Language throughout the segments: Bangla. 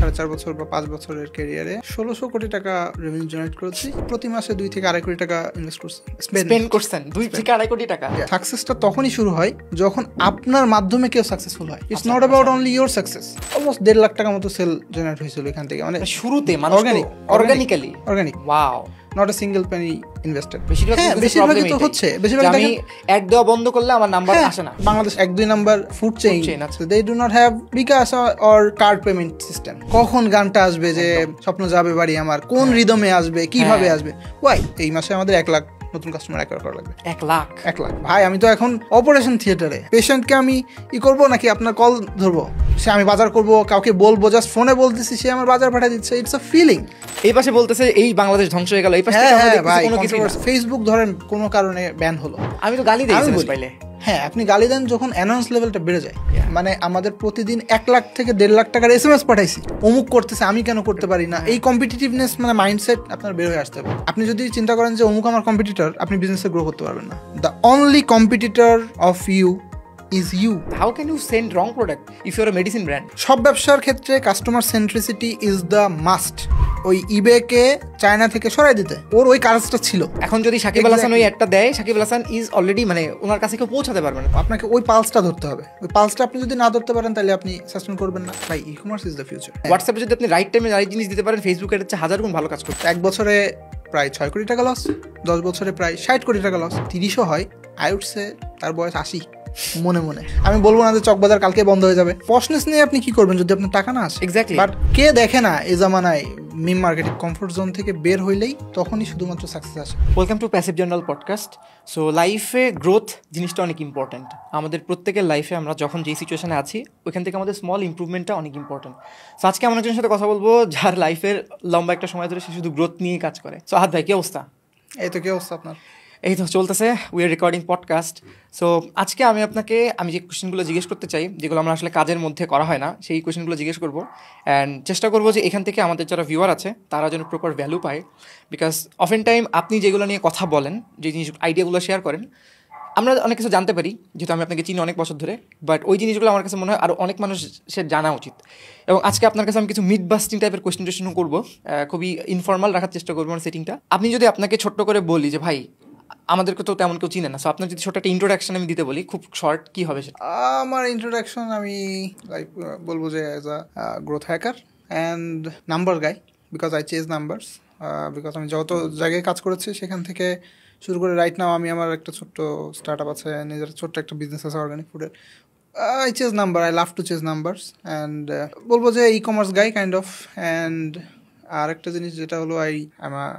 4.5 বছর বা 5 বছরের ক্যারিয়ারে 1600 কোটি টাকা রেভিনিউ জেনারেট করেছি। প্রতি মাসে 2 থেকে 2.5 কোটি টাকা ইনভেস্ট করছি, স্পেন্ড করছেন 2 থেকে 2.5 কোটি টাকা। সাকসেসটা তখনই শুরু হয় যখন আপনার মাধ্যমে কেউ সাকসেসফুল হয়। It's not about only your success. Almost 1.5 lakh টাকা মতো সেল জেনারেট হয়েছিল এখান থেকে, মানে শুরুতে organically. Wow, not a single Penney invested. বেশিরভাগই তো হচ্ছে, আমি অ্যাড দেওয়া বন্ধ করলে আমার নাম্বার আসে না। বাংলাদেশ 1-2 নাম্বার ফুড চেইন আছে, they do not have bKash or card payment system. কখন গানটা আসবে যে স্বপ্ন যাবে বাড়ি আমার, কোন রিদমে আসবে, কিভাবে আসবে, ওয়াই এই মাসে আমাদের 1 লাখ নতুন কাস্টমার অ্যাকোয়ার করা লাগবে। 1 লাখ ভাই, আমি তো এখন অপারেশন থিয়েটারে। পেশেন্টকে আমি করবো নাকি আপনার কল ধরবো, সে আমি বাজার করবো, কাউকে বলবো, জাস্ট ফোনে বলতেছি, সে আমার বাজার পাঠিয়ে দিচ্ছে। It's a feeling. এই পাশে বলতেছে এই বাংলাদেশ ধ্বংস হয়ে গেল, এই পাশে কোনো কিছু। ফেসবুক ধরেন কোনো কারণে ব্যান হলো, আমি তো গালি দিই পাইলে। হ্যাঁ, আপনি গালি দেন যখন অ্যানাউন্স লেভেলটা বেড়ে যায়। মানে আমাদের প্রতিদিন 1 লাখ থেকে 1.5 লাখ টাকার SMS পাঠাইছি, অমুক করতেছে আমি কেন করতে পারি না। এই কম্পিটিটিভনেস মানে মাইন্ডসেট আপনার বের হয়ে আসতে হবে। আপনি যদি চিন্তা করেন যে অমুক আমার কম্পিটিটর, আপনি বিজনেসে গ্রো করতে পারবেন না। The only competitor of you is you. How can you send wrong product if you're a medicine brand? সব ব্যবসার ক্ষেত্রে কাস্টমার সেন্ট্রিসিটি ইজ দ্য মাস্ট। ওই ইবেকে চায়না থেকে সরাই দিতে ওর ওই কাজটা ছিল। এখন যদি সাকিব আল হাসান ওই একটা দেয়, সাকিব আল হাসান ইজ অলরেডি, মানে ওনার কাছে কেউ পৌঁছাতে পারবে না। আপনাকে ওই পালসটা ধরতে হবে। ওই পালসটা আপনি যদি না ধরতে পারেন তাহলে আপনি সাস্টেইন করবেন না। ভাই, ই-কমার্স ইজ দ্য ফিউচার। হোয়াটসঅ্যাপে যদি আপনি রাইট টাইমে রাইট জিনিস দিতে পারেন, ফেসবুকের হচ্ছে 1000 গুণ ভালো কাজ করতে। 1 বছরে প্রায় 6 কোটি টাকা লস, 10 বছরে প্রায় 60 কোটি টাকা লস, 30ও হয়। আই উড সে তার বয়স 80। মনে আমি বলবো না যে চকবাজার কালকে বন্ধ হয়ে যাবে। পশনেস নিয়ে আপনি কি করবেন যদি আপনার টাকা না আসে? এক্স্যাক্টলি। বাট কে দেখে না এই জামানায় মিম মার্কেটিং কমফোর্ট জোন থেকে বের হইলেই তখনই শুধুমাত্র সাকসেস আসে। Welcome to passive journal podcast. So লাইফে গ্রোথ জিনিসটা অনেক ইম্পর্টেন্ট। আমাদের প্রত্যেকের লাইফে আমরা যখন যেই সিচুয়েশনে আছি ওইখান থেকে আমাদের স্মল ইম্প্রুভমেন্টটা অনেক ইম্পর্টেন্ট। সো আজকে আমরা একজনের সাথে কথা বলবো যার লাইফের লম্বা একটা সময় ধরে সে শুধু গ্রোথ নিয়েই কাজ করে। সো আহাদ ভাই, কি অবস্থা? এই তো, কি অবস্থা আপনার? এই তো চলতেছে, we are recording podcast. So আজকে আমি আপনাকে যে কোয়েশ্চেনগুলো জিজ্ঞেস করতে চাই, যেগুলো আমরা আসলে কাজের মধ্যে করা হয় না, সেই কোয়েশ্চেনগুলো জিজ্ঞেস করবো। অ্যান্ড চেষ্টা করবো যে এখান থেকে আমাদের যারা ভিউয়ার আছে তারা যেন প্রপার ভ্যালু পায়। বিকজ অফেন টাইম আপনি যেগুলো নিয়ে কথা বলেন, যে জিনিস আইডিয়াগুলো শেয়ার করেন, আমরা অনেক কিছু জানতে পারি, যেহেতু আমি আপনাকে চিনি অনেক বছর ধরে। বাট ওই জিনিসগুলো আমার কাছে মনে হয় আরও অনেক মানুষের জানা উচিত। এবং আজকে আপনার কাছে আমি কিছু মিথ বাস্টিং টাইপের কোয়েশ্চেন করবো, খুবই ইনফর্মাল রাখার চেষ্টা করবো আমার সেটিংটা। আপনি যদি আপনাকে ছোট্ট করে বলি যে ভাই আমাদেরকে তো তেমন কেউ চিনে না, সো আপনার যদি ছোট একটা ইন্ট্রোডাকশন আমি দিতে বলি, খুব শর্ট, কি হবে সেটা? আমার ইন্ট্রোডাকশন আমি লাইক বলবো যে as a growth hacker and number guy, because I chase numbers. Because আমি যত জায়গায় কাজ করেছি সেখান থেকে শুরু করে রাইট নাও আমি আমার একটা ছোট্ট স্টার্ট আপ আছে, নিজের ছোট্ট একটা বিজনেস আছে অর্গানিক ফুডের। I chase number, I love to chase numbers and বলবো যে e-commerce guy kind of. And আর একটা জিনিস যেটা হলো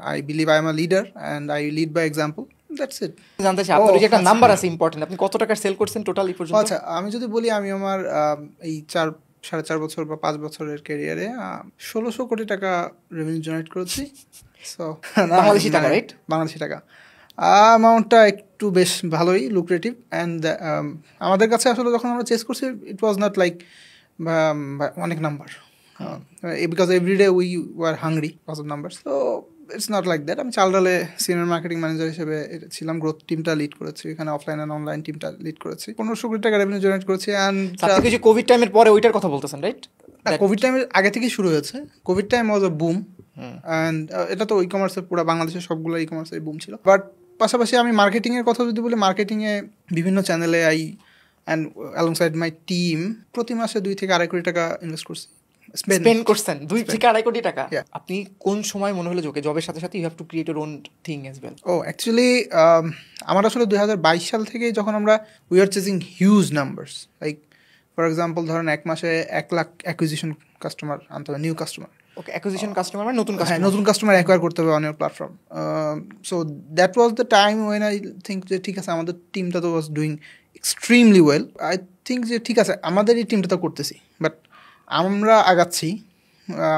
I believe I am a leader and I lead by example. That's it. জানতে চাই আপনার যে একটা নাম্বার আছে ইম্পর্টেন্ট, আপনি কত টাকা সেল করছেন টোটাল এই পর্যন্ত? আচ্ছা, আমি যদি বলি আমি আমার এই 4.5 বছর বা 5 বছরের ক্যারিয়ারে 1600 কোটি টাকা রেভিনিউ জেনারেট করেছি। সো বাংলাদেশি টাকা, রাইট? বাংলাদেশি টাকা। অ্যামাউন্টটা একটু বেশ ভালোই লুক্রেটিভ। অ্যান্ড আমাদের কাছে আসলে যখন আমরা চেস করছি ইট ওয়াজ নট লাইক অনেক number, because everyday we were hungry cause of number. So it's not like that. আমি চালডালে সিনিয়র মার্কেটিং ম্যানেজার হিসেবে ছিলাম, গ্রোথ টিমটা লিড করেছি, এখানে অফলাইন অ্যান্ড অনলাইন টিমটা লিড করেছি। 1500 কোটি টাকা রেভিনিউ জেনারেট করেছি। অ্যান্ড কোভিড টাইমের পরে ওইটার কথা বলতেছেন, রাইট? কোভিড টাইমের আগে থেকেই শুরু হয়েছে। Covid time was a broom. And এটা তো ই কমার্সের পুরো বাংলাদেশের সবগুলো ই কমার্সের বুম ছিল। বাট পাশাপাশি আমি মার্কেটিংয়ের কথা যদি বলি, মার্কেটিংয়ে বিভিন্ন চ্যানেলে অ্যান্ড অ্যালংসাইড মাই টিম প্রতি মাসে 2 থেকে 2.5 কোটি টাকা ইনভেস্ট করছি। স্পেন্ড করছেন 2 থেকে 2.5 কোটি টাকা। আপনি কোন সময় মনে হলো যে জবের সাথে সাথে you have to create your own thing as well? Actually আমার আসলে 2022 সাল থেকেই যখন আমরা we are chasing huge numbers, like for example ধরেন 1 মাসে 1 লাখ অ্যাকুইজিশন কাস্টমার আনতে হবে, new customer. Okay, acquisition customer মানে নতুন কাস্টমার অ্যাকোয়ার করতে হবে on your platform. So that was the time when I think যে ঠিক আছে আমাদের টিমটা তো was doing extremely well. I think যে ঠিক আছে আমাদের এই টিমটা তো করতেছি, বাট আমরা আগাচ্ছি।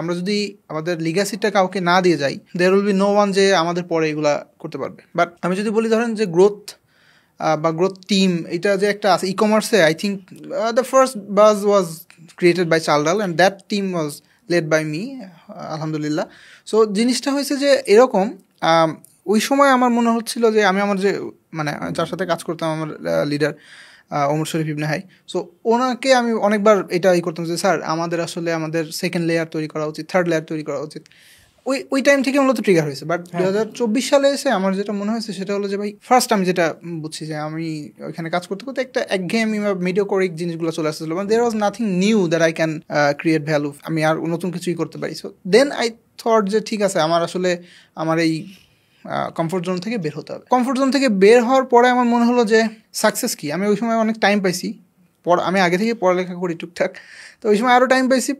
আমরা যদি আমাদের লিগ্যাসিটা কাউকে না দিয়ে যাই, there will be no one যে আমাদের পরে এগুলা করতে পারবে। বাট আমি যদি বলি ধরেন যে গ্রোথ বা গ্রোথ টিম এটা যে একটা আছে ই কমার্সে, I think the first buzz was created by Chaldal and that team was led by me, আলহামদুলিল্লাহ। সো জিনিসটা হয়েছে যে এরকম, ওই সময় আমার মনে হচ্ছিল যে আমি আমার যে মানে যার সাথে কাজ করতাম আমার লিডার, ওমর শরীফ ইবনে হাই। সো ওনাকে আমি অনেকবার এটা করতাম যে স্যার আমাদের আসলে আমাদের সেকেন্ড লেয়ার তৈরি করা উচিত, থার্ড লেয়ার তৈরি করা উচিত। ওই টাইম থেকে মূলত ট্রিগার হয়েছে। বাট 2024 সালে এসে আমার যেটা মনে হয়েছে সেটা হলো যে ভাই ফার্স্ট আমি যেটা বুঝছি যে আমি ওইখানে কাজ করতে করতে একটা একঘেয়েমি বা মিডিওকরিক জিনিসগুলো চলে আসতেছিল, মানে there was nothing new that I can create value, আমি আর নতুন কিছুই করতে পারি। সো দেন আই থট যে ঠিক আছে আমার আসলে আমার এই কমফোর্ট জোন থেকে বের হতে হবে। কমফোর্ট জোন থেকে বের হওয়ার পরে আমার মনে হলো যে সাকসেস কি। আমি ওই সময় অনেক টাইম পাইছি, আমি আগে থেকে পড়ালেখা করি টুকটাক, তো ওই সময় আরও টাইম পাইছি।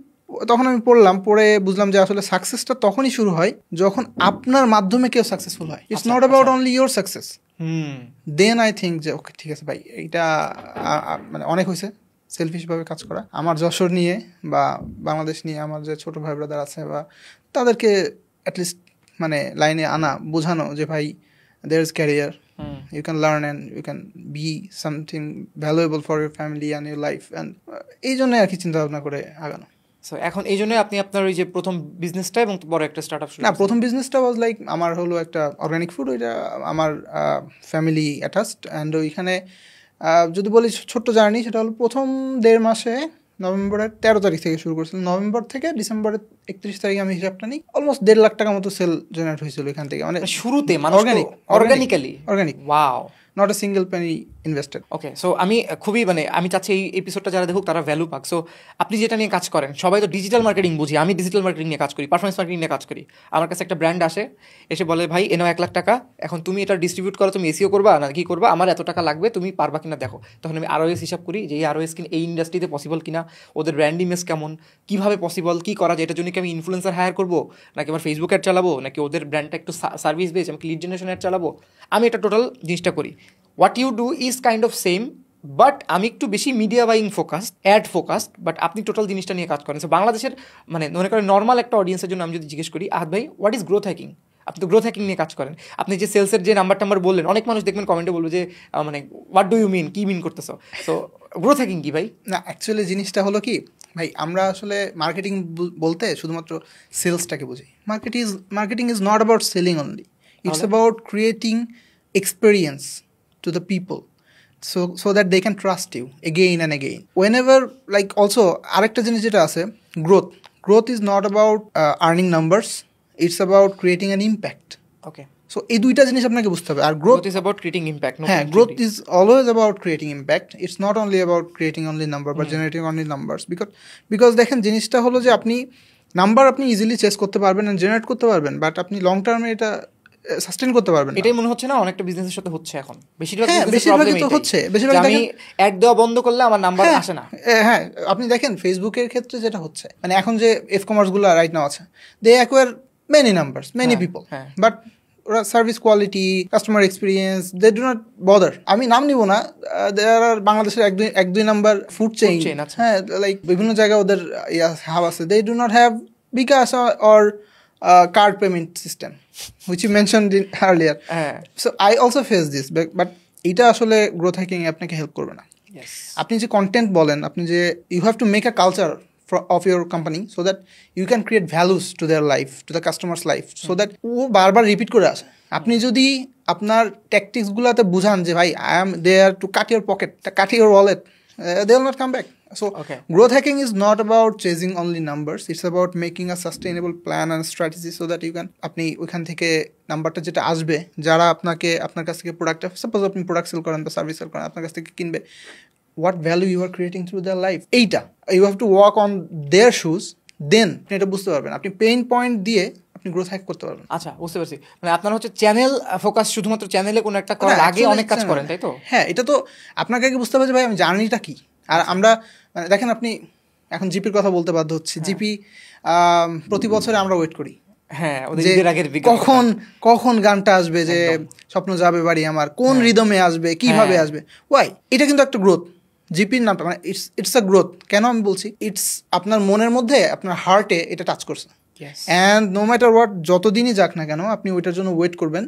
তখন আমি পড়ে বুঝলাম যে আসলে সাকসেসটা তখনই শুরু হয় যখন আপনার মাধ্যমে কেউ সাকসেসফুল হয়। It's not about only your success. Then I think যে ওকে ঠিক আছে ভাই, এইটা মানে অনেক হয়েছে সেলফিশভাবে কাজ করা। আমার যশোর নিয়ে বা বাংলাদেশ নিয়ে আমার যে ছোটো ভাই ব্রাদার আছে বা তাদেরকে অ্যাটলিস্ট মানে লাইনে আনা, বোঝানো যে ভাই there is career, you can learn and you can be something valuable for your family and your life, and এই জন্য আর কি চিন্তা ভাবনা করে আগানো। সো এখন এই জন্য আপনি আপনার ওই যে প্রথম বিজনেসটা এবং বড় একটা স্টার্টআপ শুরু? না, প্রথম বিজনেসটা ওয়াজ লাইক আমার হলো একটা অর্গানিক ফুড, ওইটা আমার ফ্যামিলি অ্যাটাচড। অ্যান্ড ওইখানে যদি বলি ছোট্ট জার্নি, সেটা হলো প্রথম 1.5 মাসে নভেম্বরের 13 তারিখ থেকে শুরু করেছিলাম। নভেম্বর থেকে ডিসেম্বরের 31 তারিখ আমি হিসাবটা নিই, অলমোস্ট 1.5 লাখ টাকা মতো সেল জেনারেট হয়েছিল এখান থেকে। মানে শুরুতে organic, wow, not a single Penney invested. Okay, so আমি খুবই আমি চাচ্ছি এই এপিসোডটা যারা দেখুক তারা ভ্যালু পাক। সো আপনি যেটা নিয়ে কাজ করেন, সবাই তো ডিজিটাল মার্কেটিং বুঝি, আমি ডিজিটাল মার্কেটিং নিয়ে কাজ করি, পারফরমেন্স মার্কেটিং নিয়ে কাজ করি। আমার কাছে একটা ব্র্যান্ড আসে, এসে বলে ভাই এনাও 1 লাখ টাকা, এখন তুমি এটা ডিস্ট্রিবিউট করো, তুমি এসিও করবা না কি করবা, আমার এত টাকা লাগবে, তুমি পারবা কিনা দেখো। তখন আমি আরওএস হিসাব করি যে এই আরওএস কিনা এই ইন্ডাস্ট্রিতে পসিবল কিনা, ওদের ব্র্যান্ড ইমেজ কেমন, কীভাবে পসিবল, কী করা যায়, এটার জন্য কি আমি ইনফ্লুয়েন্সার হায়ার করবো, নাকি আমার ফেসবুক অ্যাড চালাবো, নাকি ওদের ব্র্যান্ডটা একটু সার্ভিস বেস, আমি লিড জেনারেশন অ্যাড চালাবো। আমি এটা টোটাল জিনিসটা করি। What you do is kind of same, but আমি একটু বেশি media buying focused, ad focused, but আপনি টোটাল জিনিসটা নিয়ে কাজ করেন। সো বাংলাদেশের মনে করেন নর্মাল একটা অডিয়েন্সের জন্য আমি যদি জিজ্ঞেস করি, আহাদ ভাই হোয়াট ইজ গ্রোথ হ্যাকিং, আপনি তো গ্রোথ হ্যাকিং নিয়ে কাজ করেন। আপনি যে সেলসের যে নাম্বার বললেন, অনেক মানুষ দেখবেন কমেন্টে বলবো যে হোয়াট ডু ইউ মিন, কী মিন করতেছো। সো গ্রোথ হ্যাকিং কি ভাই? না, অ্যাকচুয়ালি জিনিসটা হলো কি ভাই, আমরা আসলে মার্কেটিং বলতে শুধুমাত্র সেলসটাকে বুঝি। Marketing is not about selling only, it's about creating experience to the people so that they can trust you again and again whenever, like also arekta jinis jeta ache, growth is not about earning numbers, it's about creating an impact. Okay, so ei duita jinis apnake bujhte hobe. Ar growth is about creating impact. Growth is always about creating impact. It's not only about creating only number but generating only numbers, because dekhen jinishta holo je apni number apni easily chase korte parben and generate korte parben, but apni long term e eta sustain করতে পারবেন। এটাই মনে হচ্ছে না অনেকটা বিজনেসের সাথে হচ্ছে এখন, বেশিরভাগই তো হচ্ছে। আমি অ্যাড দেওয়া বন্ধ করলে আমার নাম্বার আসে না। হ্যাঁ, আপনি দেখেন ফেসবুকের ক্ষেত্রে যেটা হচ্ছে, মানে এখন যে এফ কমার্স গুলো রাইট নাও আছে, they acquire many numbers, many people, but ওরা service quality, customer experience, they do not bother. আমি নাম নিব না, দেয়ার আর বাংলাদেশের এক দুই নাম্বার ফুড চেইন, হ্যাঁ, লাইক বিভিন্ন জায়গায় ওদের হাব আছে, they do not have bKash or card payment system which you mentioned in earlier. So I also face this, but এটা আসলে growth hacking এ আপনাকে হেল্প করবে না। আপনি যে কন্টেন্ট বলেন, আপনি যে you have to make a culture of your company so that you can create values to their life, to the customer's life, so that ও বারবার রিপিট করে আসে। আপনি যদি আপনার ট্যাকটিক্স গুলাতে বুঝান যে ভাই I am there to cut your pocket, to cut your wallet, they will not come back. So growth hacking is not about chasing only numbers, it's about making a sustainable plan and strategy so that you can আপনি ওইখান থেকে নাম্বারটা যেটা আসবে, যারা আপনার কাছ থেকে প্রোডাক্ট, সাপোজ আপনি প্রোডাক্ট সেল করেন বা সার্ভিস সেল করেন, আপনার কাছ থেকে কিনবে, what value you are creating through their life, এইটা you have to walk on their shoes, then আপনি এটা বুঝতে পারবেন, আপনি পেইন পয়েন্ট দিয়ে আপনি গ্রোথ হ্যাক করতে পারবেন। আচ্ছা, বুঝতে পারছি। মানে আপনার হচ্ছে চ্যানেল ফোকাস, শুধুমাত্র চ্যানেলে কোনো একটা করার আগে অনেক কাজ করেন, তাই তো? হ্যাঁ, এটা তো আপনাকে আগে বুঝতে হবে যে ভাই আমি জার্নিটা কি। আর আমরা মানে দেখেন, আপনি এখন জিপির কথা বলতে বাধ্য হচ্ছি। জিপি প্রতি বছরে আমরা ওয়েট করি, হ্যাঁ, কখন গানটা আসবে, যে স্বপ্ন যাবে বাড়ি আমার, কোন রিদমে আসবে, কিভাবে আসবে, ওয়াই। এটা কিন্তু একটা গ্রোথ। জিপির নামটা মানে ইটস আ গ্রোথ। কেন আমি বলছি ইটস, আপনার মনের মধ্যে, আপনার হার্টে এটা টাচ করছে, অ্যান্ড নো ম্যাটার হোয়াট, যতদিনই যাক না কেন আপনি ওইটার জন্য ওয়েট করবেন।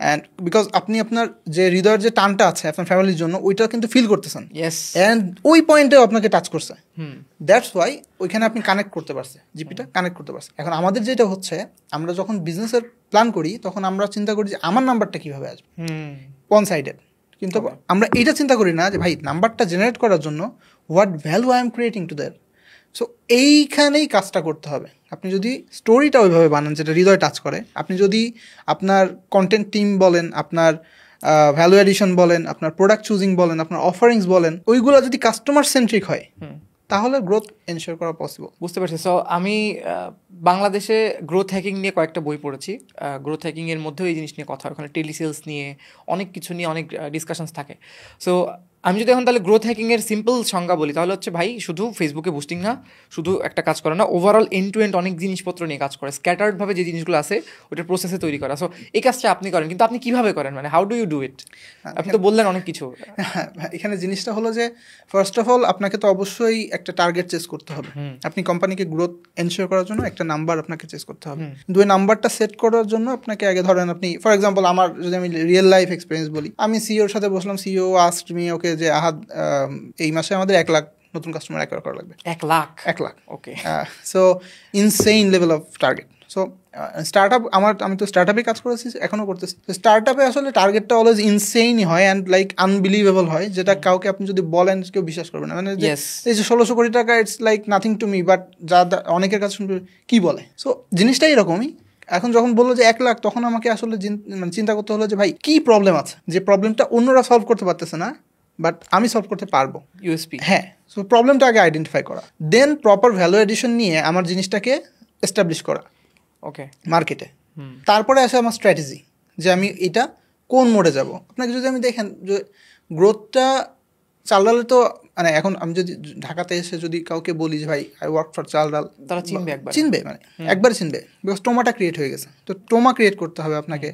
অ্যান্ড বিকজ আপনি আপনার যে হৃদয়ের যে টানটা আছে আপনার ফ্যামিলির জন্য, ওইটা কিন্তু ফিল করতেছেন, অ্যান্ড ওই পয়েন্টেও আপনাকে টাচ করছে। দ্যাটস ওয়াই ওইখানে আপনি কানেক্ট করতে পারছে, জিপিটা কানেক্ট করতে পারছে। এখন আমাদের যেটা হচ্ছে, আমরা যখন বিজনেসের প্ল্যান করি তখন আমরা চিন্তা করি যে আমার নাম্বারটা কীভাবে আসবে, ওয়ান সাইডেড, কিন্তু আমরা এইটা চিন্তা করি না যে ভাই নাম্বারটা জেনারেট করার জন্য what value I am creating to that. So এইখানেই কাজটা করতে হবে। আপনি যদি স্টোরিটা ওইভাবে বানান যেটা হৃদয় টাচ করে, আপনি যদি আপনার কন্টেন্ট টিম বলেন, আপনার ভ্যালু এডিশন বলেন, আপনার প্রোডাক্ট চুজিং বলেন, আপনার অফারিংস বলেন, ওইগুলো যদি কাস্টমার সেন্ট্রিক হয় তাহলে গ্রোথ এনশিওর করা পসিবল। বুঝতে পারছি। সো আমি বাংলাদেশে গ্রোথ হ্যাকিং নিয়ে কয়েকটা বই পড়েছি। গ্রোথ হ্যাকিংয়ের মধ্যেও এই জিনিস নিয়ে কথা হয়, ওখানে টেলিসেলস নিয়ে অনেক কিছু নিয়ে অনেক ডিসকাশনস থাকে। সো আমি যদি এখন তাহলে গ্রোথ হ্যাকিংয়ের সিম্পল সংজ্ঞা বলি তাহলে হচ্ছে ভাই শুধু ফেসবুকে বুস্টিং না, শুধু একটা কাজ করে না, ওভারঅল এন্ড টু এন্ড অনেক জিনিসপত্র নিয়ে কাজ করে, স্ক্যাটার্ডভাবে যে জিনিসগুলো আছে ওটার প্রসেসে তৈরি করা। সো এই কাজটা আপনি করেন, কিন্তু আপনি কীভাবে করেন, মানে how do you do it? আপনি তো বললেন অনেক কিছু। এখানে জিনিসটা হলো যে ফার্স্ট অফ অল আপনাকে তো অবশ্যই একটা টার্গেট চেস করতে হবে। আপনি কোম্পানিকে গ্রোথ এনশিওর করার জন্য একটা নাম্বার আপনাকে চেস করতে হবে। দুই নাম্বারটা সেট করার জন্য আপনাকে আগে ধরেন, আপনি ফর এক্সাম্পল আমার যদি আমি রিয়েল লাইফ এক্সপিরিয়েন্স বলি, আমি সিইওর সাথে বসলাম, সিইও আস্কড মি ওকে যে আহাদ এই মাসে আমাদের 1 লাখ নতুন কাস্টমার অ্যাকোয়ার করা লাগবে। 1 lakh? Okay. So insane level of target. So start up, আমি তো স্টার্ট আপে কাজ করেছি, এখনও করতেছি। স্টার্ট আপে আসলে টার্গেটটা অলওয়েজ ইনসেইনই হয় অ্যান্ড লাইক আনবিলিভেবল হয়, যেটা কাউকে আপনি যদি বলেন কেউ বিশ্বাস করবে না। মানে এই যে 1600 কোটি টাকা, it's like nothing to me, but যা অনেকের কাছে শুনবে কি বলে। সো জিনিসটা এরকমই। এখন যখন বললো যে 1 লাখ, তখন আমাকে আসলে মানে চিন্তা করতে হলো যে ভাই কি প্রবলেম আছে, যে প্রবলেমটা অন্যরা সলভ করতে পারতেছে না বাট আমি সলভ করতে পারবো। ইউএসপি। হ্যাঁ, সো প্রবলেমটা আগে আইডেন্টিফাই করা, দেন প্রপার ভ্যালু এডিশন নিয়ে আমার জিনিসটাকে এস্টাবলিশ করা ওকে মার্কেটে। তারপরে আসে আমার স্ট্র্যাটেজি, যে আমি এটা কোন মোডে যাব। আপনাকে যদি আমি দেখেন যে গ্রোথটা চাল ডালে, তো মানে এখন আমি যদি ঢাকাতে এসে যদি কাউকে বলি যে ভাই আই ওয়ার্ক ফর চাল ডাল, তারা চিনবে, মানে একবার চিনবে, বিকজ টোমাটা ক্রিয়েট হয়ে গেছে। তো টোমা ক্রিয়েট করতে হবে আপনাকে।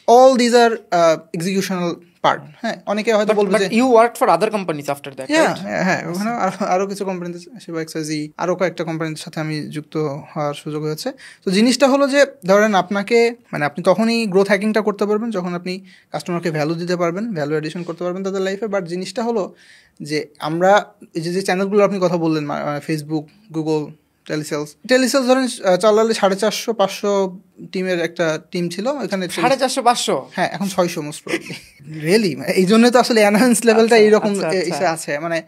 All these are executional part. হ্যাঁ, অনেকে হয়তো বলবে যে you work for other companies after that. হ্যাঁ, ওখানে আরো কিছু কোম্পানিতে, সেবা এক্সাইজি, আরো কয়েকটা কোম্পানির সাথে আমি যুক্ত হওয়ার সুযোগ হয়েছে। তো জিনিসটা হলো যে ধরেন আপনাকে, মানে আপনি তখনই গ্রোথ হ্যাকিংটা করতে পারবেন যখন আপনি কাস্টমারকে ভ্যালু দিতে পারবেন, ভ্যালু এডিশন করতে পারবেন তাদের লাইফে। বাট জিনিসটা হলো যে আমরা এই যে চ্যানেলগুলো আপনি কথা বললেন, ফেসবুক, গুগল, টেলিসেলস ধরেন চালালে 450-500 টিমের একটা টিম ছিল এখানে। 450-500? হ্যাঁ, এখন 600 মোস্ট প্রবাবলি। রিয়েলি, এই জন্য তো আসলে এনহ্যান্স লেভেলটা এইরকম আছে। মানে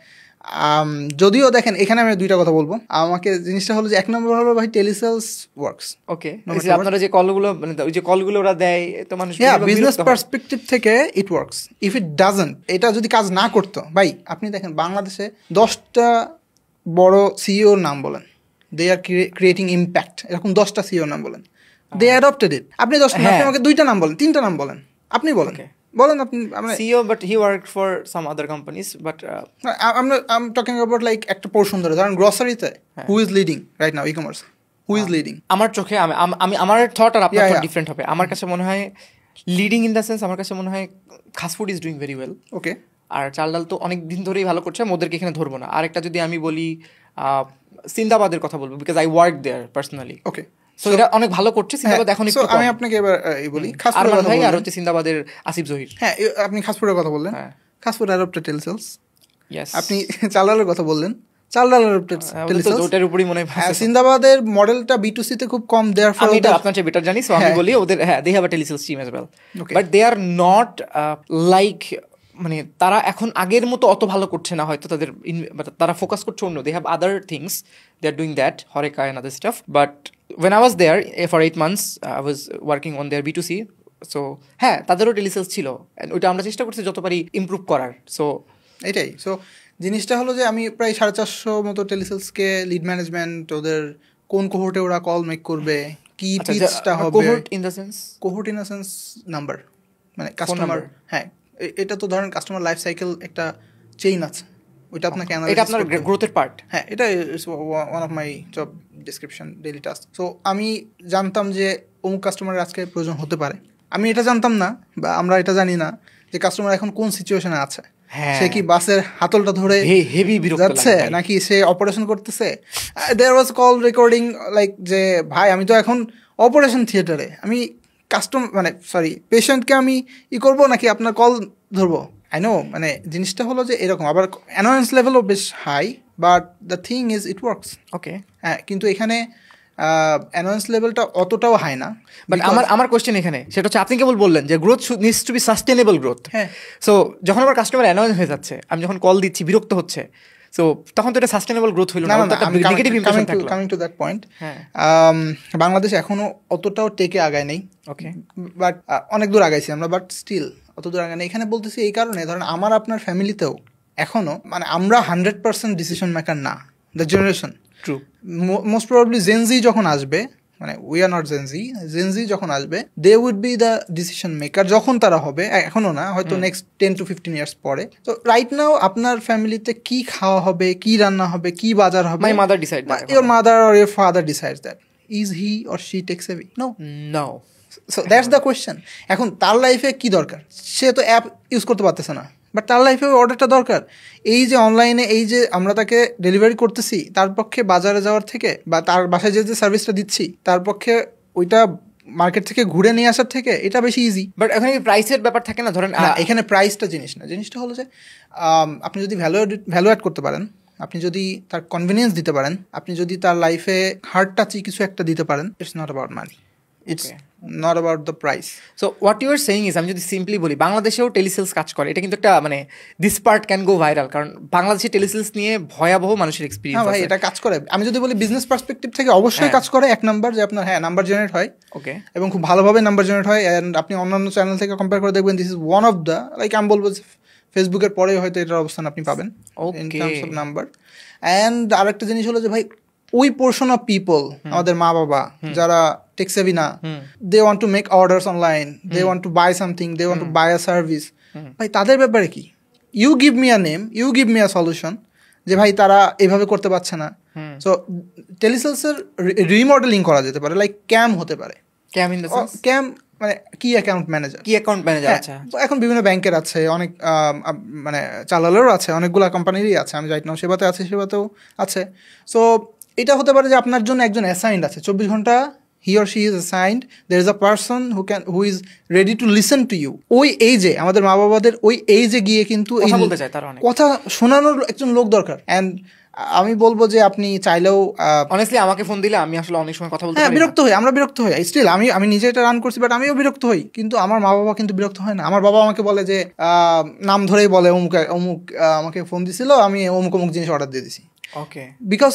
যদিও দেখেন এখানে আমি দুইটা কথা বলবো। আমাকে জিনিসটা হলো যে 1 নম্বর হলো ভাই টেলিসেলস ওয়ার্কস। ওকে, আপনারা যে কলগুলো, মানে ওই যে কলগুলো ওরা দেয়, তো মানুষ বিজনেস পার্সপেক্টিভ থেকে it works. If it doesn't, এটা যদি কাজ না করতো, ভাই আপনি দেখেন বাংলাদেশে 10টা বড় সিইওর নাম বলেন, দে আর ক্রিয়েটিং ইম্প্যাক্ট, এরকম 10টা সিইওর নাম বলেন, দে অ্যাডপ্টেড ইট। আপনি 10টা, আপনি আমাকে 2টা নাম বলেন, 3টা নাম বলেন, আপনি বলেন আপনি CEO, but he worked for some other companies. But I am talking about like একটা পোরশন ধরে ধরেন গ্রসারিতে, who is leading right now e-commerce, who is leading? আমার চোখে, আমি আমার থট আর আপনার থট ডিফারেন্ট হবে। আমার কাছে মনে হয় লিডিং ইন দ্য সেন্স, আমার কাছে মনে হয় Khaas Food is doing very well. ওকে, আর চাল ডাল তো অনেক দিন ধরেই ভালো করছে, ওদেরকে এখানে ধরবো না। আরেকটা যদি আমি বলি, সিন্দাবাদের কথা বলবো, because I work there personally. Okay, so এটা অনেক ভালো করছে সিন্দাবাদ এখন একটু। আমি আপনাকে এবার বলি খাসফুডের কথা বলি, আর হচ্ছে সিন্দাবাদের আসিফ জহির। হ্যাঁ, আপনি খাসফুডের কথা বললেন, খাসফুড অ্যাডপ্টেড টেলিসেলস। ইয়েস। আপনি চালডালের কথা বললেন, চালডাল অ্যাডপ্টেড টেলিসেলস। ওটার উপরই মনে হয় সিন্দাবাদের মডেলটা B2C তে খুব কম, দেয়ারফর আমি এটা আপনার চেয়ে বেটার জানি। সো আমি বলি ওদের, হ্যাঁ, they have a telesales team as well, but they are not like, মানে তারা এখন আগের মতো অত ভালো করছে না হয়তো, তারা ফোকাস করছে অন্য, they have other things, they are doing that, হরেকা and other stuff. But when I was there for 8 months, I was working on their B2C. So হ্যাঁ, তাদেরও টেলিসেলস ছিল, ওইটা আমরা চেষ্টা করছি যত পারি ইমপ্রুভ করার। সো এটাই। সো জিনিসটা হলো যে আমি প্রায় 450 মতো টেলিসেলসকে লিড ম্যানেজমেন্ট, ওদের কোন কোহোর্টে ওরা কল মেক করবে, কি পিচটা হবে, cohort in the sense number, মানে কাস্টমার। হ্যাঁ, এটা তো ধরেন কাস্টমার লাইফ সাইকেল একটা চেইন আছে, ওইটা আপনাকে অ্যানালাইজ, এটা আপনার গ্রোথের পার্ট। হ্যাঁ, এটা one of my job description, daily task. So আমি জানতাম যে অমুক কাস্টমারের আজকে প্রয়োজন হতে পারে, আমি এটা জানতাম না, বা আমরা এটা জানি না যে কাস্টমার এখন কোন সিচুয়েশনে আছে। সে কি বাসের হাতলটা ধরে হেভি যাচ্ছে, নাকি সে অপারেশন করতেছে। দেয়ার ওয়াজ কল রেকর্ডিং লাইক যে ভাই আমি তো এখন অপারেশন থিয়েটারে, আমি পেশেন্টকে আমি করবো নাকি আপনার কল ধরবো। আই নো, মানে জিনিসটা হলো যে এরকম। আবার অ্যানোয়েন্স লেভেলও বেশ high, but the thing is it works. Okay, হ্যাঁ, কিন্তু এখানে অ্যানোয়েন্স লেভেলটা অতটাও হাই না। বাট আমার কোয়েশ্চেন এখানে সেটা হচ্ছে, আপনি কেবল বললেন যে growth needs to be sustainable growth. হ্যাঁ, সো যখন আমার কাস্টমার অ্যানোয়েন্স হয়ে যাচ্ছে, আমি যখন কল দিচ্ছি বিরক্ত হচ্ছে, সো তখন তো এটা সাস্টেনেবল গ্রোথ হইল না, একটা নেগেটিভ ইমপ্রেশন থাকলো। কামিং টু দ্যাট পয়েন্ট, হ্যাঁ, বাংলাদেশ এখনো অতটাও টেকে আগায় নেই। ওকে, বাট অনেক দূর আগাইছি আমরা, বাট স্টিল অত দূর আগায় নেই। এখানে বলতেছি এই কারণে, ধরেন আমার আপনার ফ্যামিলিতেও এখনো মানে আমরা 100% ডিসিশন মেকার না, the generation. True. Most probably Gen Z যখন আসবে, মানে উই আর নট জেনজি যখন আসবে, they would be the decision maker যখন তারা হবে, এখনো না, হয়তো নেক্সট 10 to 15 ইয়ার্স পরে। তো রাইট নাও আপনার ফ্যামিলিতে কি খাওয়া হবে, কি রান্না হবে, কি বাজার হবে, my mother decide, your mother or your father decides that. Is he or she tech savvy? No. So that's the question. এখন তার লাইফে কি দরকার? সে তো অ্যাপ ইউজ করতে পারতেছে না, বাট তার লাইফে অর্ডারটা দরকার। এই যে অনলাইনে এই যে আমরা তাকে ডেলিভারি করতেছি, তার পক্ষে বাজারে যাওয়ার থেকে বা তার বাসায় যে সার্ভিসটা দিচ্ছি, তার পক্ষে ওইটা মার্কেট থেকে ঘুরে নিয়ে আসার থেকে এটা বেশি ইজি। বাট এখানে প্রাইসের ব্যাপার থাকে না, ধরেন এখানে প্রাইসটা জিনিস না, জিনিসটা হলো যে আপনি যদি ভ্যালু অ্যাড করতে পারেন, আপনি যদি তার কনভিনিয়েন্স দিতে পারেন, আপনি যদি তার লাইফে হার্ট টাচি কিছু একটা দিতে পারেন, it's not about money, it's not about the price. So what you are saying is, আমি যদি সিম্পলি বলি, বাংলাদেশেও টেলিসেলস কাজ করে, এটা কিন্তু একটা মানে this part can go viral, কারণ বাংলাদেশে টেলিসেলস নিয়ে ভয়াবহ মানুষের এক্সপিরিয়েন্স আছে। এটা কাজ করে, আমি যদি বলি বিজনেস পার্সপেক্টিভ থেকে অবশ্যই কাজ করে। এক নাম্বার যে আপনার নাম্বার জেনারেট হয়, ওকে, এবং খুব ভালোভাবে নাম্বার জেনারেট হয়। অ্যান্ড আপনি অন্যান্য চ্যানেল থেকে কম্পেয়ার করে দেখবেন, this is one of the, like আমি বলবো ফেসবুকের পরে হয়তো এটার অবস্থান আপনি পাবেন in terms of number. And আরেকটা জিনিস হলো যে ভাই, ওই পোর্শন অফ পিপল, আমাদের মা বাবা যারা টেক সেভি না, they want to make orders online, they want to buy something, they want to buy a service, ভাই তাদের ব্যাপারে কি? You give me a name, you give me a solution, যে ভাই তারা এভাবে করতে পারছে না। সো টেলিসেলসের রিমডেলিং করা যেতে পারে, লাইক ক্যাম হতে পারে। ক্যাম মানে কি অ্যাকাউন্ট ম্যানেজার, আচ্ছা, এখন বিভিন্ন ব্যাংকের আছে, অনেক মানে চালালেরও আছে, অনেকগুলো কোম্পানিরই আছে, আমি রাইট নাও সেবাতে আছে, সেবাতেও আছে। সো এটা হতে পারে যে আপনার জন্য একজন অ্যাসাইন্ড আছে 24 ঘন্টা, he or she is assigned, there is a person who is ready to listen to you. ওই এইজে আমাদের মা বাবাদের ওই এইজে গিয়ে কিন্তু কথা শোনানোর একজন লোক দরকার। অ্যান্ড আমি বলবো যে আপনি চাইলেও অনেস্টলি আমাকে ফোন দিলে আমি আসলে অনেক সময় কথা বলতে বিরক্ত হই, আমরা বিরক্ত হই স্টিল। আমি নিজে এটা রান করছি, বাট আমিও বিরক্ত হই, কিন্তু আমার মা বাবা কিন্তু বিরক্ত হয় না। আমার বাবা আমাকে বলে যে নাম ধরেই বলে, অমুক আমাকে ফোন দিছিল, আমি অমুক জিনিস অর্ডার দিয়ে দিছি। ওকে, বিকজ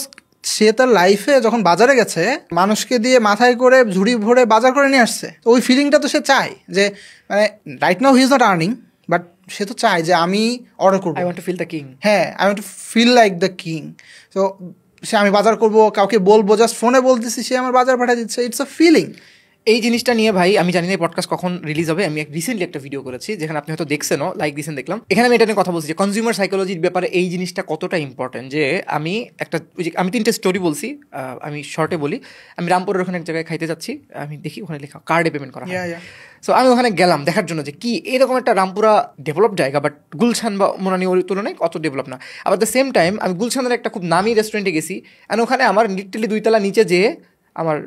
সে তার লাইফে যখন বাজারে গেছে, মানুষকে দিয়ে মাথায় করে ঝুড়ি ভরে বাজার করে নিয়ে আসছে, তো ওই ফিলিংটা তো সে চায় যে, মানে right now he is not earning, but সে তো চায় যে আমি অর্ডার করবো, I want to feel the king. হ্যাঁ, I want to feel like the king. তো সে আমি বাজার করবো, কাউকে বলবো, জাস্ট ফোনে বলতেছি, সে আমার বাজার পাঠিয়ে দিচ্ছে, ইটস আ ফিলিং। এই জিনিসটা নিয়ে ভাই আমি জানি না এই পডকাস্ট কখন রিলিজ হবে। আমি রিসেন্টলি একটা ভিডিও করেছি, যেখানে আপনি হয়তো দেখছেনও, লাইক দিয়েছেন দেখলাম। এখানে আমি এটা নিয়ে কথা বলছি যে কনজিউমার সাইকোলজির ব্যাপারে এই জিনিসটা কতটা ইম্পর্টেন্ট। যে আমি 3টে স্টোরি বলছি, আমি শর্টে বলি। আমি রামপুরের ওখানে এক জায়গায় খাইতে যাচ্ছি, আমি দেখি ওখানে লেখা কার্ডে পেমেন্ট করা হয়। সো আমি ওখানে গেলাম দেখার জন্য যে কি এরকম একটা রামপুরা ডেভেলপ জায়গা, বাট গুলশান বা মোনানি ওর তুলনায় অত ডেভেলপ না। আবার দ্য সেম টাইম আমি গুলশানের একটা খুব নামি রেস্টুরেন্টে গেছি, অ্যান্ড ওখানে আমার লিটারালি 2 তলা নিচে যেয়ে আমার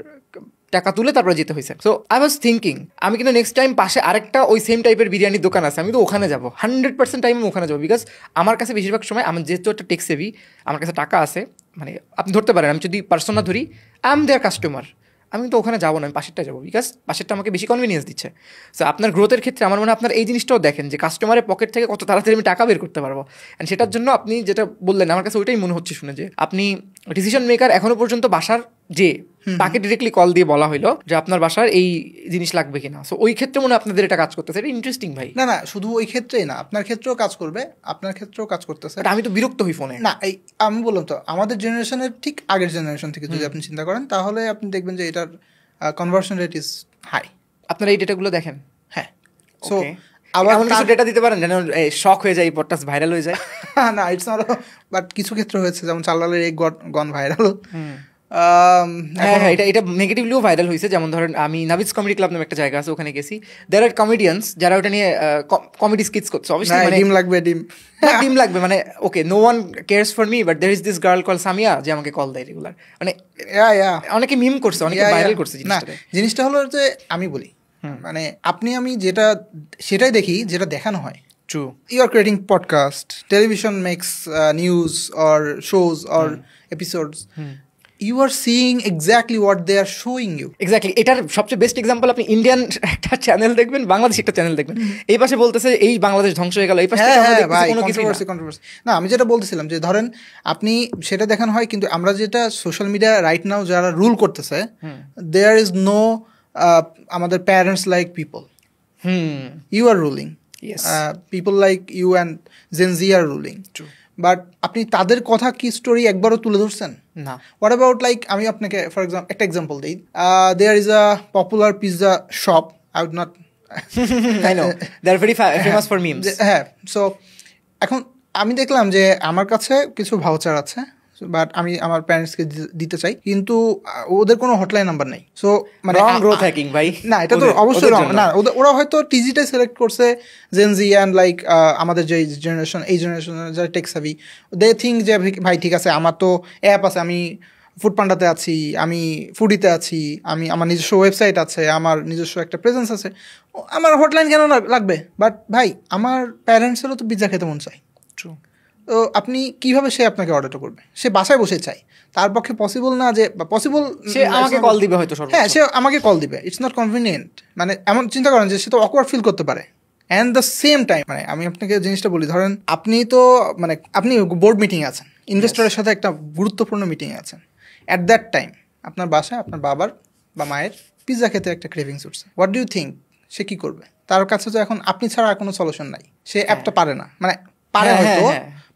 টাকা তুলে তারপরে যেতে হয়েছে। সো আই ওয়াজ থিঙ্কিং, আমি কিন্তু নেক্সট টাইম পাশে আরেকটা ওই সেম টাইপের বিরিয়ানির দোকান আছে, আমি তো ওখানে যাবো 100% টাইম ওখানে যাবো। বিকজ আমার কাছে বেশিরভাগ সময়, আমার যেহেতু একটা টেক সেভি, আমার কাছে টাকা আছে, মানে আপনি ধরতে পারেন, আমি যদি পার্সোনা ধরি, আই এম দেয়ার কাস্টমার, আমি তো ওখানে যাবো না, আমি পাশেরটা যাবো, বিকজ পাশেরটা আমাকে বেশি কনভিনিয়েন্স দিচ্ছে। সো আপনার গ্রোথের ক্ষেত্রে আমার মনে হয় আপনার এই জিনিসটাও দেখেন যে কাস্টমারের পকেট থেকে কত তাড়াতাড়ি আমি টাকা বের করতে পারবো। অ্যান্ড সেটার জন্য আপনি যেটা বললেন, আমার কাছে ওইটাই মনে হচ্ছে শুনে, যে আপনি ডিসিশন মেকার এখনো পর্যন্ত বাসার, যে তাকে ডিরেক্টলি কল দিয়ে বলা হইলো যে আপনার বাসার এই জিনিস লাগবে কিনা। সো ওই ক্ষেত্রে মনে হয় আপনাদের এটা কাজ করতেছে, এটা ইন্টারেস্টিং ভাই। না, শুধু ওই ক্ষেত্রেই না, আপনার ক্ষেত্রেও কাজ করবে, আপনার ক্ষেত্রেও কাজ করতেছে। আমি তো বিরক্ত হই ফোনে। না, এই আমি বললাম তো, আমাদের জেনারেশনের ঠিক আগের জেনারেশন থেকে যদি আপনি চিন্তা করেন, তাহলে আপনি দেখবেন যে এটার কনভার্সন রেট ইজ হাই। আপনারা এই ডেটাগুলো দেখেন? হ্যাঁ। সো আবার কিছু ডেটা দিতে পারেন যেন শক হয়ে যায়, পডকাস্ট ভাইরাল হয়ে যায়? না, ইটস নট, বাট কিছু ক্ষেত্রে হয়েছে, যেমন চাল্লালের এক গন ভাইরাল। হ্যাঁ, এটা নেগেটিভলিও ভাইরাল হয়েছে। যেমন ধরেন, আমি নাভিজ কমেডি ক্লাব নামে একটা জায়গা আছে, ওখানে গেছি, দেয়ার আর কমেডিয়ান্স যারা ওটা নিয়ে কমেডি স্কিটস করছে। অবশ্যই মানে ডিম লাগবে, মানে okay, no one cares for me, but there is this girl call Samiya, যে আমাকে কল দেয় রেগুলার, মানে অনেকে মিম করছে, অনেকে ভাইরাল করছে। জিনিসটা হলো যে আমি বলি, মানে আপনি আমি যেটা সেটাই দেখি, যেটা দেখানো হয়। True, you are creating podcast, television makes news or shows or episodes, you are seeing exactly what they are showing you. Exactly, এটার সবচেয়ে বেস্ট এক্সাম্পল আপনি ইন্ডিয়ান একটা চ্যানেল দেখবেন, বাংলাদেশ একটা চ্যানেল দেখবেন, এই পাশে বলতেছে এই বাংলাদেশ ধ্বংস হয়ে গেল, এই পাশে কোনো কিছু না। আমি যেটা বলতেছিলাম যে ধরেন আপনি সেটা দেখানো হয়, কিন্তু আমরা যেটা সোশ্যাল মিডিয়া রাইট নাও যারা রুল করতেছে, দেয়ার ইজ নো আমাদের parents like people, you are ruling, people like you and Gen Z are ruling. But আপনি তাদের কথা কি স্টোরি একবারও তুলে ধরছেন না। হোয়াট অ্যাবাউট লাইক আমি আপনাকে ফর এক্সাম্পল একটা এক্সাম্পল দিই, there is a popular pizza shop, I would not, I know they are very famous for memes. হ্যাঁ, সো এখন আমি দেখলাম যে আমার কাছে কিছু ভাউচার আছে, বাট আমি আমার প্যারেন্টসকে দিতে চাই, কিন্তু ওদের কোনো হটলাইন নাম্বার নেই। সো মানে গ্রোথ হ্যাকিং ভাই, না, এটা তো অবশ্যই রং না। ওরা হয়তো টিজিটাই সিলেক্ট করছে, জেন জি অ্যান্ড লাইক আমাদের যে জেনারেশন, এই জেনারেশনের যারা টেক সাভি, দে থিঙ্ক যে ভাই ঠিক আছে, আমার তো অ্যাপ আছে, আমি ফুড পান্ডাতে আছি, আমি ফুডিতে আছি, আমি আমার নিজস্ব ওয়েবসাইট আছে, আমার নিজস্ব একটা প্রেজেন্স আছে, আমার হটলাইন কেন লাগবে? বাট ভাই আমার প্যারেন্টসেরও তো পিৎজা খেতে মন চায়। ট্রু। তো আপনি কিভাবে সে আপনাকে অর্ডারটা করবে? সে বাসায় বসে চাই, তার পক্ষে পসিবল না যে পসিবল, সে আমাকে কল দিবে হয়তো, হ্যাঁ সে আমাকে কল দিবে, ইটস নট কনভিনিয়েন্ট। মানে এমন চিন্তা করেন যে সে তো অকওয়ার্ড ফিল করতে পারে। অ্যান্ড দ্য সেম টাইম মানে আমি আপনাকে জিনিসটা বলি, ধরেন আপনি তো মানে আপনি বোর্ড মিটিংয়ে আছেন, ইনভেস্টরের সাথে একটা গুরুত্বপূর্ণ মিটিংয়ে আছেন, অ্যাট দ্যাট টাইম আপনার বাসায় আপনার বাবার বা মায়ের পিৎজা খেতে একটা ক্রেভিংস উঠছে। হোয়াট ডু ইউ থিঙ্ক সে কী করবে? তার কাছে তো এখন আপনি ছাড়া আর কোনো সলিউশন নাই, সে অ্যাপটা পারে না, মানে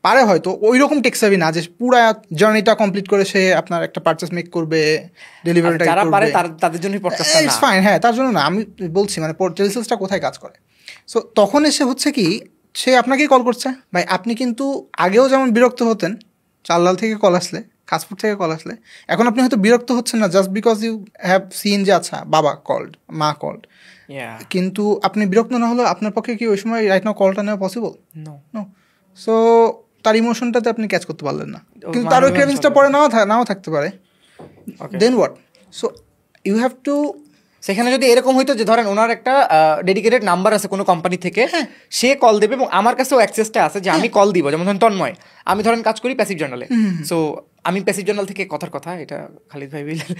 পারে হয়তো ওই রকম টেকসাবি না যে পুরো জার্নিটা কমপ্লিট করে সে আপনার একটা পারচেস মেক করবে, ডেলিভারিটা করবে, তাদের জন্য পডকাস্টটা না, ইটস ফাইন। হ্যাঁ, তার জন্য না, আমি বলছি মানে টেলিসেলসটা কোথায় কাজ করে। সো তখন এসে হচ্ছে কি, সে আপনাকেই কল করছে। ভাই আপনি কিন্তু আগেও যেমন বিরক্ত হতেন চাল্লাল থেকে কল আসলে, কাশপুর থেকে কল আসলে, এখন আপনি হয়তো বিরক্ত হচ্ছেন না just because you have seen যে আচ্ছা বাবা কল্ড, মা কল্ড, কিন্তু আপনি বিরক্ত না হলেও আপনার পক্ষে কি ওই সময় রাইট নাও কলটা নেওয়া পসিবল? নো। সো তার ইমোশনটাতে আপনি ক্যাচ করতে পারলেন না, কিন্তু তার ওই ক্রেভিংসটা পরে নাও থাকতে পারে। Then what? So you have to, সেখানে যদি এরকম হইতো যে ধরেন ওনার একটা ডেডিকেটেড নাম্বার আছে কোনো কোম্পানি থেকে, সে কল দেবে এবং আমার কাছেও অ্যাক্সেসটা আছে যে আমি কল দিব। যেমন ধরেন তন্ময়, আমি ধরেন কাজ করি প্যাসিভ জার্নালে, সো আমি প্যাসিভ জার্নাল থেকে কথার কথা, এটা খালিদ ভাই বললেন,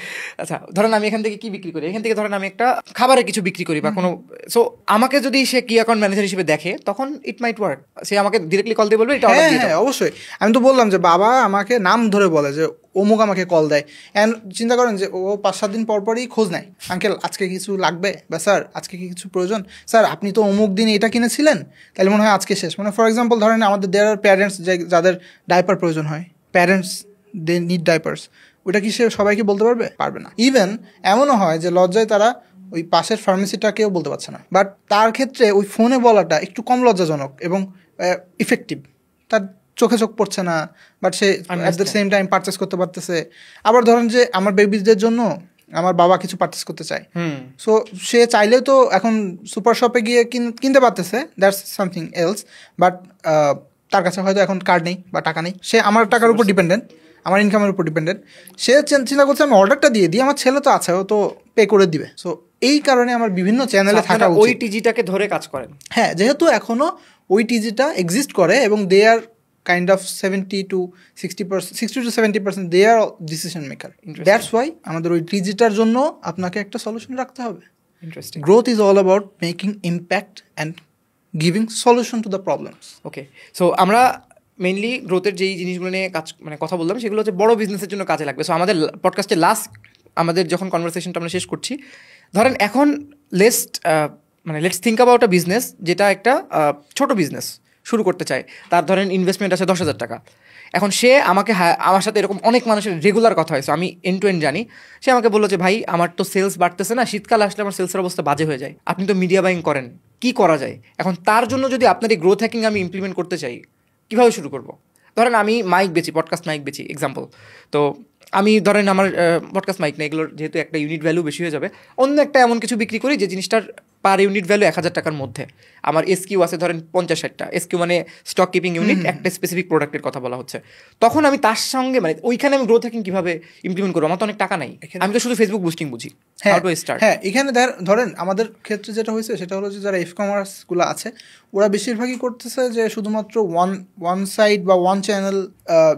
আচ্ছা ধরেন আমি এখান থেকে কি বিক্রি করি, এখান থেকে ধরেন আমি একটা খাবারের কিছু বিক্রি করি বা কোনো, সো আমাকে যদি সে কি অ্যাকাউন্ট ম্যানেজার হিসেবে দেখে তখন ইট মাইট ওয়ার্ক, সে আমাকে ডিরেক্টলি কল দিয়ে বলবে এটা অর্ডার দিয়ে দাও। হ্যাঁ অবশ্যই, আমি তো বললাম যে বাবা আমাকে নাম ধরে বলে যে অমুক আমাকে কল দেয়, অ্যান্ড চিন্তা করেন যে ও 5-7 দিন পরই খোঁজ নেয়, আঙ্কেল আজকে কিছু লাগবে, বা স্যার আজকে কি কিছু প্রয়োজন, স্যার আপনি তো অমুক দিন এটা কিনেছিলেন, তাহলে মনে হয় আজকে শেষ। মানে ফর এক্সাম্পল ধরেন আমাদের দেয়ার আর প্যারেন্টস যাদের ডাইপার প্রয়োজন হয়, প্যারেন্টস দে নিড ডাইপার্স, ওটা কি সে সবাইকে বলতে পারবে না। ইভেন এমনও হয় যে লজ্জায় তারা ওই পাশের ফার্মেসিটাকেও বলতে পারছে না, বাট তার ক্ষেত্রে ওই ফোনে বলাটা একটু কম লজ্জাজনক এবং ইফেক্টিভ, তার চোখে চোখ পড়ছে না, but say at the same time purchase করতে পারতেছে। আবার ধরেন যে আমার বেবিদের জন্য আমার বাবা কিছু পারচেস করতে চায়, সো সে চাইলেও তো এখন সুপার শপে গিয়ে কিনতে পারতেছে, দ্যাটস সামথিং এলস, বাট তার কাছে হয়তো এখন কার্ড নেই বা টাকা নেই, সে আমার টাকার উপর ডিপেন্ডেন্ট, আমার ইনকামের উপর ডিপেন্ডেন্ট, সে চিন্তা করছে আমি অর্ডারটা দিয়ে দিই, আমার ছেলে তো আছে ও তো পে করে দিবে। সো এই কারণে আমার বিভিন্ন চ্যানেলে থাকা উচিত, ওই টিজিটাকে ধরে কাজ করেন। হ্যাঁ, যেহেতু এখনও ওই টিজিটা এক্সিস্ট করে এবং they are kind of 60-70% they are decision maker. That's why আমাদের ওই টিজিটার জন্য আপনাকে একটা সলিউশন রাখতে হবে। Interesting. Growth is all about making impact and giving solution to the problems. Okay, so আমরা মেইনলি গ্রোথের যেই জিনিসগুলো নিয়ে কথা বললাম সেগুলো হচ্ছে বড় বিজনেসের জন্য কাজে লাগবে। সো আমাদের পডকাস্টের লাস্ট আমাদের যখন কনভারসেশনটা আমরা শেষ করছি, ধরেন এখন let's think about a business যেটা একটা ছোট বিজনেস শুরু করতে চায়, তার ধরেন ইনভেস্টমেন্ট আছে 10,000 টাকা। এখন সে আমার সাথে এরকম অনেক মানুষের রেগুলার কথা হয়েছে, আমি এন্ড টু এন্ড জানি। সে আমাকে বললো যে ভাই আমার তো সেলস বাড়তেছে না, শীতকাল আসলে আমার সেলসের অবস্থা বাজে হয়ে যায়, আপনি তো মিডিয়া বাইং করেন, কি করা যায়? এখন তার জন্য যদি আপনার এই গ্রোথ হ্যাকিং আমি ইমপ্লিমেন্ট করতে চাই, কীভাবে শুরু করব? ধরেন আমি মাইক বেচি, পডকাস্ট মাইক বেচি এক্সাম্পল, তো আমি ধরেন আমার পডকাস্ট মাইক না, এগুলোর যেহেতু একটা ইউনিট ভ্যালু বেশি হয়ে যাবে, অন্য একটা এমন কিছু বিক্রি করি যে জিনিসটার পার ইউনিট ভ্যালু 1,000 টাকার মধ্যে, আমার এসকিউ আছে ধরেন 50-60টা, এসকিউ মানে স্টক কিপিং ইউনিট, একটা স্পেসিফিক প্রোডাক্টের কথা বলা হচ্ছে, তখন আমি তার সঙ্গে মানে ওইখানে আমি গ্রোথ হ্যাকিং কিভাবে ইমপ্লিমেন্ট করবো? আমার তো অনেক টাকা নাই, আমি তো শুধু ফেসবুক বুস্টিং বুঝি। হ্যাঁ, এখানে ধরেন আমাদের ক্ষেত্রে যেটা হয়েছে সেটা হলো যে যারা ই-কমার্স গুলো আছে ওরা বেশিরভাগই করতেছে যে শুধুমাত্র ওয়ান সাইড বা ওয়ান চ্যানেল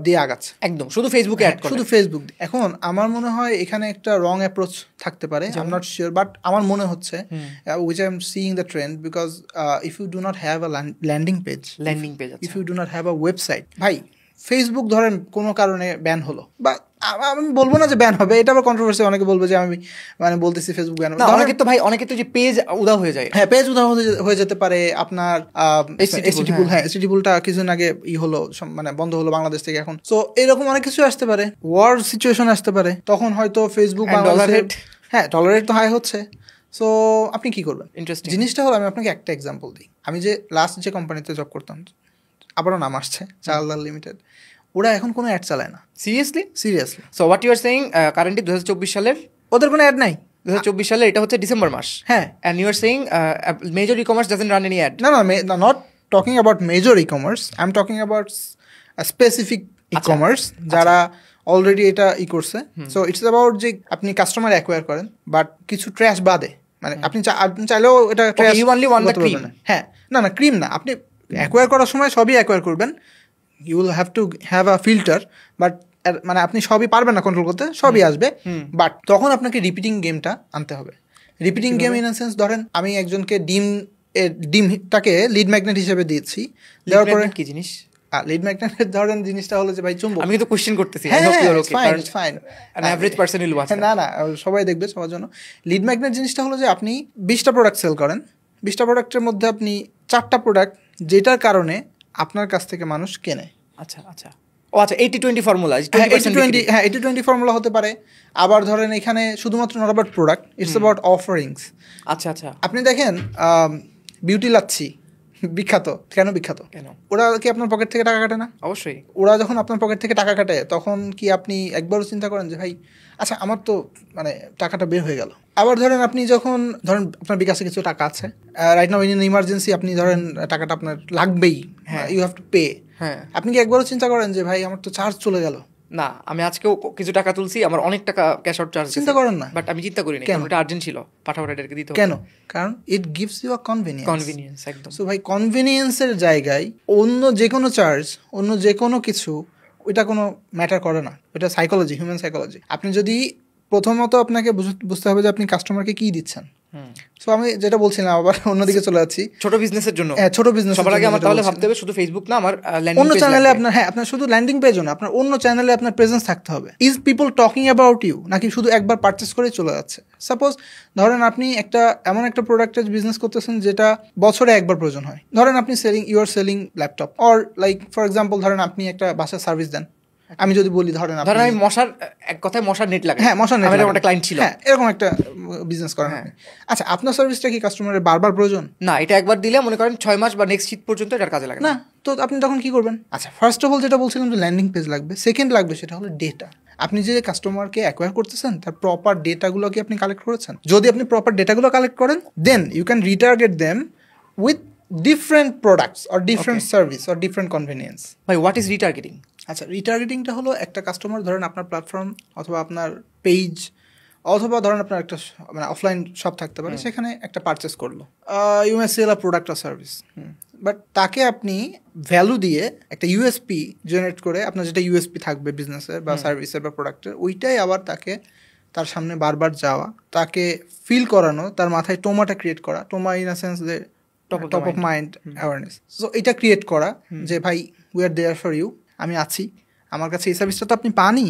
দিয়ে আগাচ্ছে, একদম শুধু ফেসবুকে অ্যাড করে, শুধু ফেসবুক। এখন আমার মনে হয় এখানে একটা রং অ্যাপ্রোচ থাকতে পারে, I am not sure, but আমার মনে হচ্ছে which I am seeing the trend, because if you do not have a landing page, if you do not have a website, ভাই ফেসবুক ধরেন কোনো কারণে ব্যান হলো, বা আমি বলবো না যে ব্যান হবে, এটা আবার কন্ট্রোভার্সি, অনেকে বলবে যে আমি মানে বলতেছি ফেসবুক ব্যান হবে, অনেকে তো ভাই অনেকে তো যে পেজ উধাও হয়ে যায়, হ্যাঁ পেজ উধাও হয়ে যেতে পারে। আপনার এসটিপুলটা কিছুদিন আগে হলো, মানে বন্ধ হলো বাংলাদেশ থেকে এখন, সো এরকম অনেক কিছু আসতে পারে, ওয়ার সিচুয়েশন আসতে পারে, তখন হয়তো ফেসবুক ডলার রেট তো হাই হচ্ছে, সো আপনি কি করবেন? জিনিসটা হলো, আমি আপনাকে একটা এক্সাম্পল দিই, আমি যে লাস্ট যে কোম্পানিতে জব করতাম, আবারও নাম আসছে, চালদার লিমিটেড, ওরা এখন কোনো অ্যাড চালায় না। Seriously? So what you are saying, currently 2024 সালের ওদের কোনো অ্যাড নাই। 2024 সালে এটা হচ্ছে ডিসেম্বর মাস, হ্যাঁ, and you are saying major e-commerce doesn't run any ad? না, not talking about major e-commerce, I am talking about specific e-commerce যারা অলরেডি এটা করছে। সো ইটস অ্যাবাউট যে আপনি কাস্টমার অ্যাকোয়ার করেন, বাট কিছু ট্র্যাশ বাদে, মানে আপনি চাইলেও এটা ট্র্যাশ, হ্যাঁ, না ক্রিম না, আপনি অ্যাকোয়ার করার সময় সবই অ্যাকোয়ার করবেন, you will have to have a filter, but মানে আপনি সবই পারবেন না কন্ট্রোল করতে, সবই আসবে, বাট তখন আপনাকে রিপিটিং গেমটা আনতে হবে। রিপিটিং গেম ইন সেন্স, ধরেন আমি একজনকে ডিমটাকে লিড ম্যাগনেট হিসেবে দিয়েছি, দেওয়ার পরে কি জিনিস লিড ম্যাগনেটের ধরেন জিনিসটা হলো যে ভাই চুম্বক, আমি কিন্তু কোশ্চেন করতেছি, না সবাই দেখবে, সবার জন্য। লিড ম্যাগনেট জিনিসটা হলো যে আপনি 20টা প্রোডাক্ট সেল করেন, 20টা প্রোডাক্টের মধ্যে আপনি 4টা প্রোডাক্ট যেটার কারণে আপনার কাছ থেকে মানুষ কেনে। আচ্ছা, 80-20 ফর্মুলা, 80-20 ফর্মুলা হতে পারে। আবার ধরেন এখানে শুধুমাত্র not about product, it's about offerings. আচ্ছা, আপনি দেখেন বিউটি লাচ্ছি বিখ্যাত, কেন বিখ্যাত? ওরা কি আপনার পকেট থেকে টাকা কাটে না? অবশ্যই। ওরা যখন আপনার পকেট থেকে টাকা কাটে, তখন কি আপনি একবারও চিন্তা করেন যে ভাই আচ্ছা আমার তো মানে টাকাটা বের হয়ে গেল? আবার ধরেন আপনি যখন ধরেন আপনার বিকাশে কিছু টাকা আছে, রাইট নাও ইন ইমার্জেন্সি, আপনি ধরেন টাকাটা আপনার লাগবেই, ইউ হ্যাভ টু পে, আপনি কি একবারও চিন্তা করেন যে ভাই আমার তো চার্জ চলে গেল? না, আমি আজকেও কিছু টাকা তুলছি, আমার অনেক টাকা ক্যাশ আউট চার্জ, চিন্তা করেন না? বাট আমি চিন্তা করি না, কারণ এটা আর্জেন্ট ছিল, পাঠাবার এটাকে দিতে হবে। কেন? কারণ it gives you a convenience, একদম। সো ভাই কনভিনিয়েন্সের জায়গায় অন্য যে কোনো চার্জ, অন্য যে কোনো কিছু, ওইটা কোনো ম্যাটার করে না, এটা সাইকোলজি, হিউম্যান সাইকোলজি। আপনি যদি প্রথমত আপনাকে বুঝতে হবে যে আপনি কাস্টমারকে কি দিচ্ছেন। সো আমি যেটা বলছিলাম, আবার অন্যদিকে চলে যাচ্ছি, ছোট বিজনেসের জন্য। ছোট বিজনেস সবার আগে আমার তাহলে ভাবতে হবে শুধু ফেসবুক না, আমার অন্য চ্যানেলে আপনার, আপনার শুধু ল্যান্ডিং পেজও না, আপনার অন্য চ্যানেলে আপনার প্রেজেন্স থাকতে হবে। Is people talking about you, নাকি শুধু একবার পারচেস করে চলে যাচ্ছে? সাপোজ ধরেন আপনি এমন একটা প্রোডাক্টের বিজনেস করতেছেন যেটা বছরে একবার প্রয়োজন হয়, ধরেন আপনি you are selling laptop, or like for example ধরেন আপনি একটা বাসার সার্ভিস দেন। আমি যদি বলি ধরেন আমি এক কথায় মশার নেট লাগাই, মশার নেট, একটা ক্লায়েন্ট ছিল, এরকম একটা বিজনেস করেন আপনি। আচ্ছা, আপনার সার্ভিসটা কি কাস্টমারের বারবার প্রয়োজন? না, এটা একবার দিলে মনে করেন 6 মাস বা নেক্সট শীত পর্যন্ত এটার কাজে লাগে না, তো আপনি তখন কি করবেন? আচ্ছা, ফার্স্ট অফ অল যেটা বলছিলাম যে ল্যান্ডিং পেজ লাগবে, সেকেন্ড লাগবে সেটা হলো ডেটা। আপনি যে কাস্টমারকে অ্যাকোয়ার করতেছেন তার প্রপার ডেটাগুলো কি আপনি কালেক্ট করেছেন? যদি আপনি প্রপার ডেটাগুলো কালেক্ট করেন, then you can retarget them with different products or different service or different convenience. ভাই, হোয়াট ইজ রিটার্গেটিং? আচ্ছা, রিটার্গেটিংটা হলো একটা কাস্টমার ধরেন আপনার প্ল্যাটফর্ম অথবা আপনার পেজ অথবা ধরেন আপনার একটা মানে অফলাইন শপ থাকতে পারে, সেখানে একটা পারচেস করলো, you may sell a product আর সার্ভিস, বাট তাকে আপনি ভ্যালু দিয়ে একটা ইউএসপি জেনারেট করে, আপনার যেটা ইউএসপি থাকবে বিজনেসের বা সার্ভিসের বা প্রোডাক্টের, ওইটাই আবার তাকে তার সামনে বারবার যাওয়া, তাকে ফিল করানো, তার মাথায় টোমাটা ক্রিয়েট করা, টোমা ইন আ সেন্স যে top of mind awareness. So এটা ক্রিয়েট করা যে ভাই we are there for you, আমি আছি, আমার কাছে এই সার্ভিসটা তো আপনি পানি,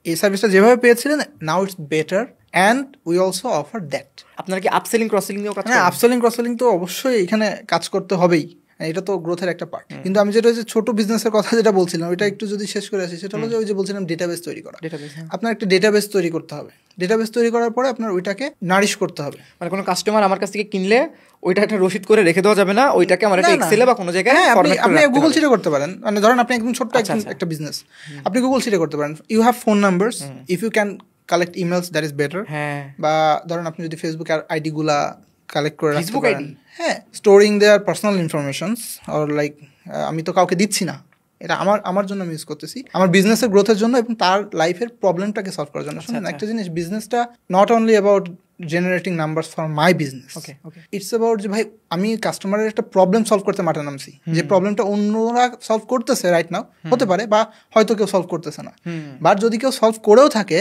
এই সার্ভিসটা যেভাবে পেয়েছিলেন, now it's better and we also offer that. আপনার কি আপসেলিং ক্রসসেলিং নিয়েও কাজ? হ্যাঁ, আপসেলিং ক্রসসেলিং তো অবশ্যই এখানে কাজ করতে হবেই, এটা তো গ্রোথের একটা পার্ট। কিন্তু আমি যেটা যে ছোট বিজনেসের কথা যেটা বলছিলাম, ওইটা একটু যদি শেষ করে আসি, সেটা হলো যে ওই যে বলছিলাম ডেটাবেস তৈরি করা। আপনার একটা ডেটাবেস তৈরি করতে হবে, ডেটাবেস তৈরি করার পরে আপনার ওইটাকে নারিশ করতে হবে। মানে কোনো কাস্টমার আমার কাছ থেকে কিনলে ওইটা একটা রসিদ করে রেখে দেওয়া যাবে না, ওইটাকে আমার একটা এক্সেলে বা কোনো জায়গায় আপনি গুগল শিটে করতে পারেন। মানে ধরেন আপনি একদম ছোট্ট একটা বিজনেস, আপনি গুগল শিটে করতে পারেন। You have phone numbers, if you can collect emails that is better. বা ধরেন আপনি যদি ফেসবুক আইডি গুলা কালেক্ট করে রাখতে Facebook পারেন। ID? হ্যাঁ, storing their personal informations or like আমি তো কাউকে দিচ্ছি না, এটা আমার জন্য আমি ইউজ করতেছি, আমার বিজনেসের গ্রোথের জন্য এবং তার লাইফের প্রবলেমটাকে সলভ করার জন্য। শুনুন, একটা জিনিস, বিজনেসটা not only about generating numbers for my business, it's about যে ভাই আমি কাস্টমারের একটা প্রবলেম সলভ করতে মাঠে নামছি, যে প্রবলেমটা অন্যরা সলভ করতেছে রাইট নাও, হতে পারে বা হয়তো কেউ সলভ করতেছে না, বাট যদি কেউ সলভ করেও থাকে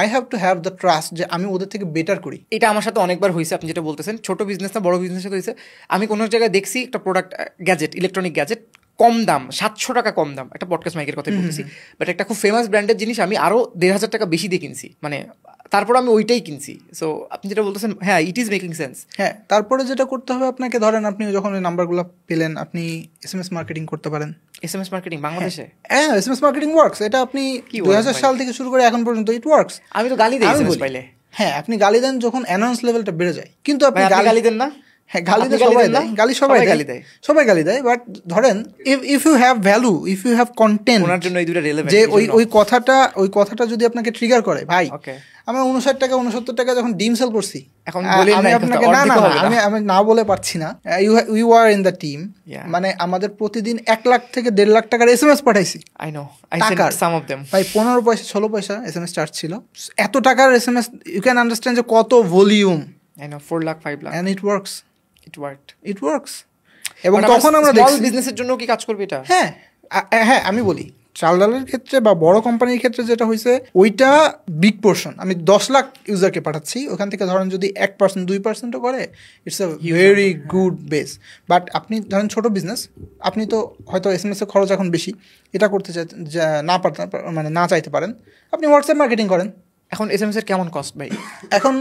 I have to have the trust যে আমি ওদের থেকে বেটার করি। এটা আমার সাথে অনেকবার হয়েছে, আপনি যেটা বলতেছেন ছোট বিজনেস না বড় বিজনেস সাথে হয়েছে। আমি কোনো জায়গায় দেখছি একটা প্রোডাক্ট, গ্যাজেট, ইলেকট্রনিক গ্যাজেট কম দাম, 700 টাকা কম দাম, একটা পডকাস্ট মাইকের কথা বলতেছি, বাট একটা খুব ফেমাস ব্র্যান্ডের জিনিস আমি আরো 1,500 টাকা বেশি দিয়ে কিনছি, মানে তারপর আমি ওইটাই কিনছি। সো আপনি যেটা বলতেছেন, হ্যাঁ ইট ইজ মেকিং সেন্স। হ্যাঁ, তারপরে যেটা করতে হবে আপনাকে, ধরেন আপনি যখন ওই নাম্বারগুলো পেলেন, আপনি SMS মার্কেটিং করতে পারেন। SMS মার্কেটিং বাংলাদেশে? হ্যাঁ, SMS মার্কেটিং ওয়ার্কস। এটা আপনি 2000 সাল থেকে শুরু করে এখন পর্যন্ত ইট ওয়ার্কস। আমি তো গালি দিই SMS পাইলে। হ্যাঁ, আপনি গালি দেন যখন অ্যানাউন্স লেভেলটা বেড়ে যায়, কিন্তু আপনি গালি দেন না? হ্যাঁ, গালি দেয় সবাই দেয়, সবাই গালি দেয়, বাট ধরেন if you have value, if you have content, ওনার জন্য এই দুটো রিলেভেন্ট, যে ওই কথাটা যদি আপনাকে ট্রিগার করে, ভাই আমরা 59 টাকা 69 টাকা যখন ডিম সেল করছি, এখন আমি আপনাকে আমি না বলে পারছি না, you are in the team, মানে আমাদের প্রতিদিন 1 লাখ থেকে 1.5 লাখ টাকার SMS পাঠাইছি। I know, I send some of them. ভাই 15 পয়সা 16 পয়সা SMS চার্জ ছিল, এত টাকার SMS, ইউ ক্যান আন্ডারস্ট্যান্ড যে কত ভলিউম। I know, 4 lakh 5 lakh, and it works. It works. এবং তখন আমরা স্মল বিজনেসের জন্য কি কাজ করবে এটা? হ্যাঁ হ্যাঁ, আমি বলি চাল ডালের ক্ষেত্রে বা বড় কোম্পানির ক্ষেত্রে যেটা হয়েছে, ওইটা বিগ পোর্শন। আমি 10 লাখ ইউজারকে পাঠাচ্ছি, ওখান থেকে ধরেন যদি 1% 2%ও করে, it's a very good base. But আপনি ধরেন ছোট বিজনেস, আপনি তো হয়তো SMS এর খরচ এখন বেশি, এটা করতে না চাইতে পারেন, আপনি হোয়াটসঅ্যাপ মার্কেটিং করেন। এখন SMS এর কেমন কস্ট ভাই? এখন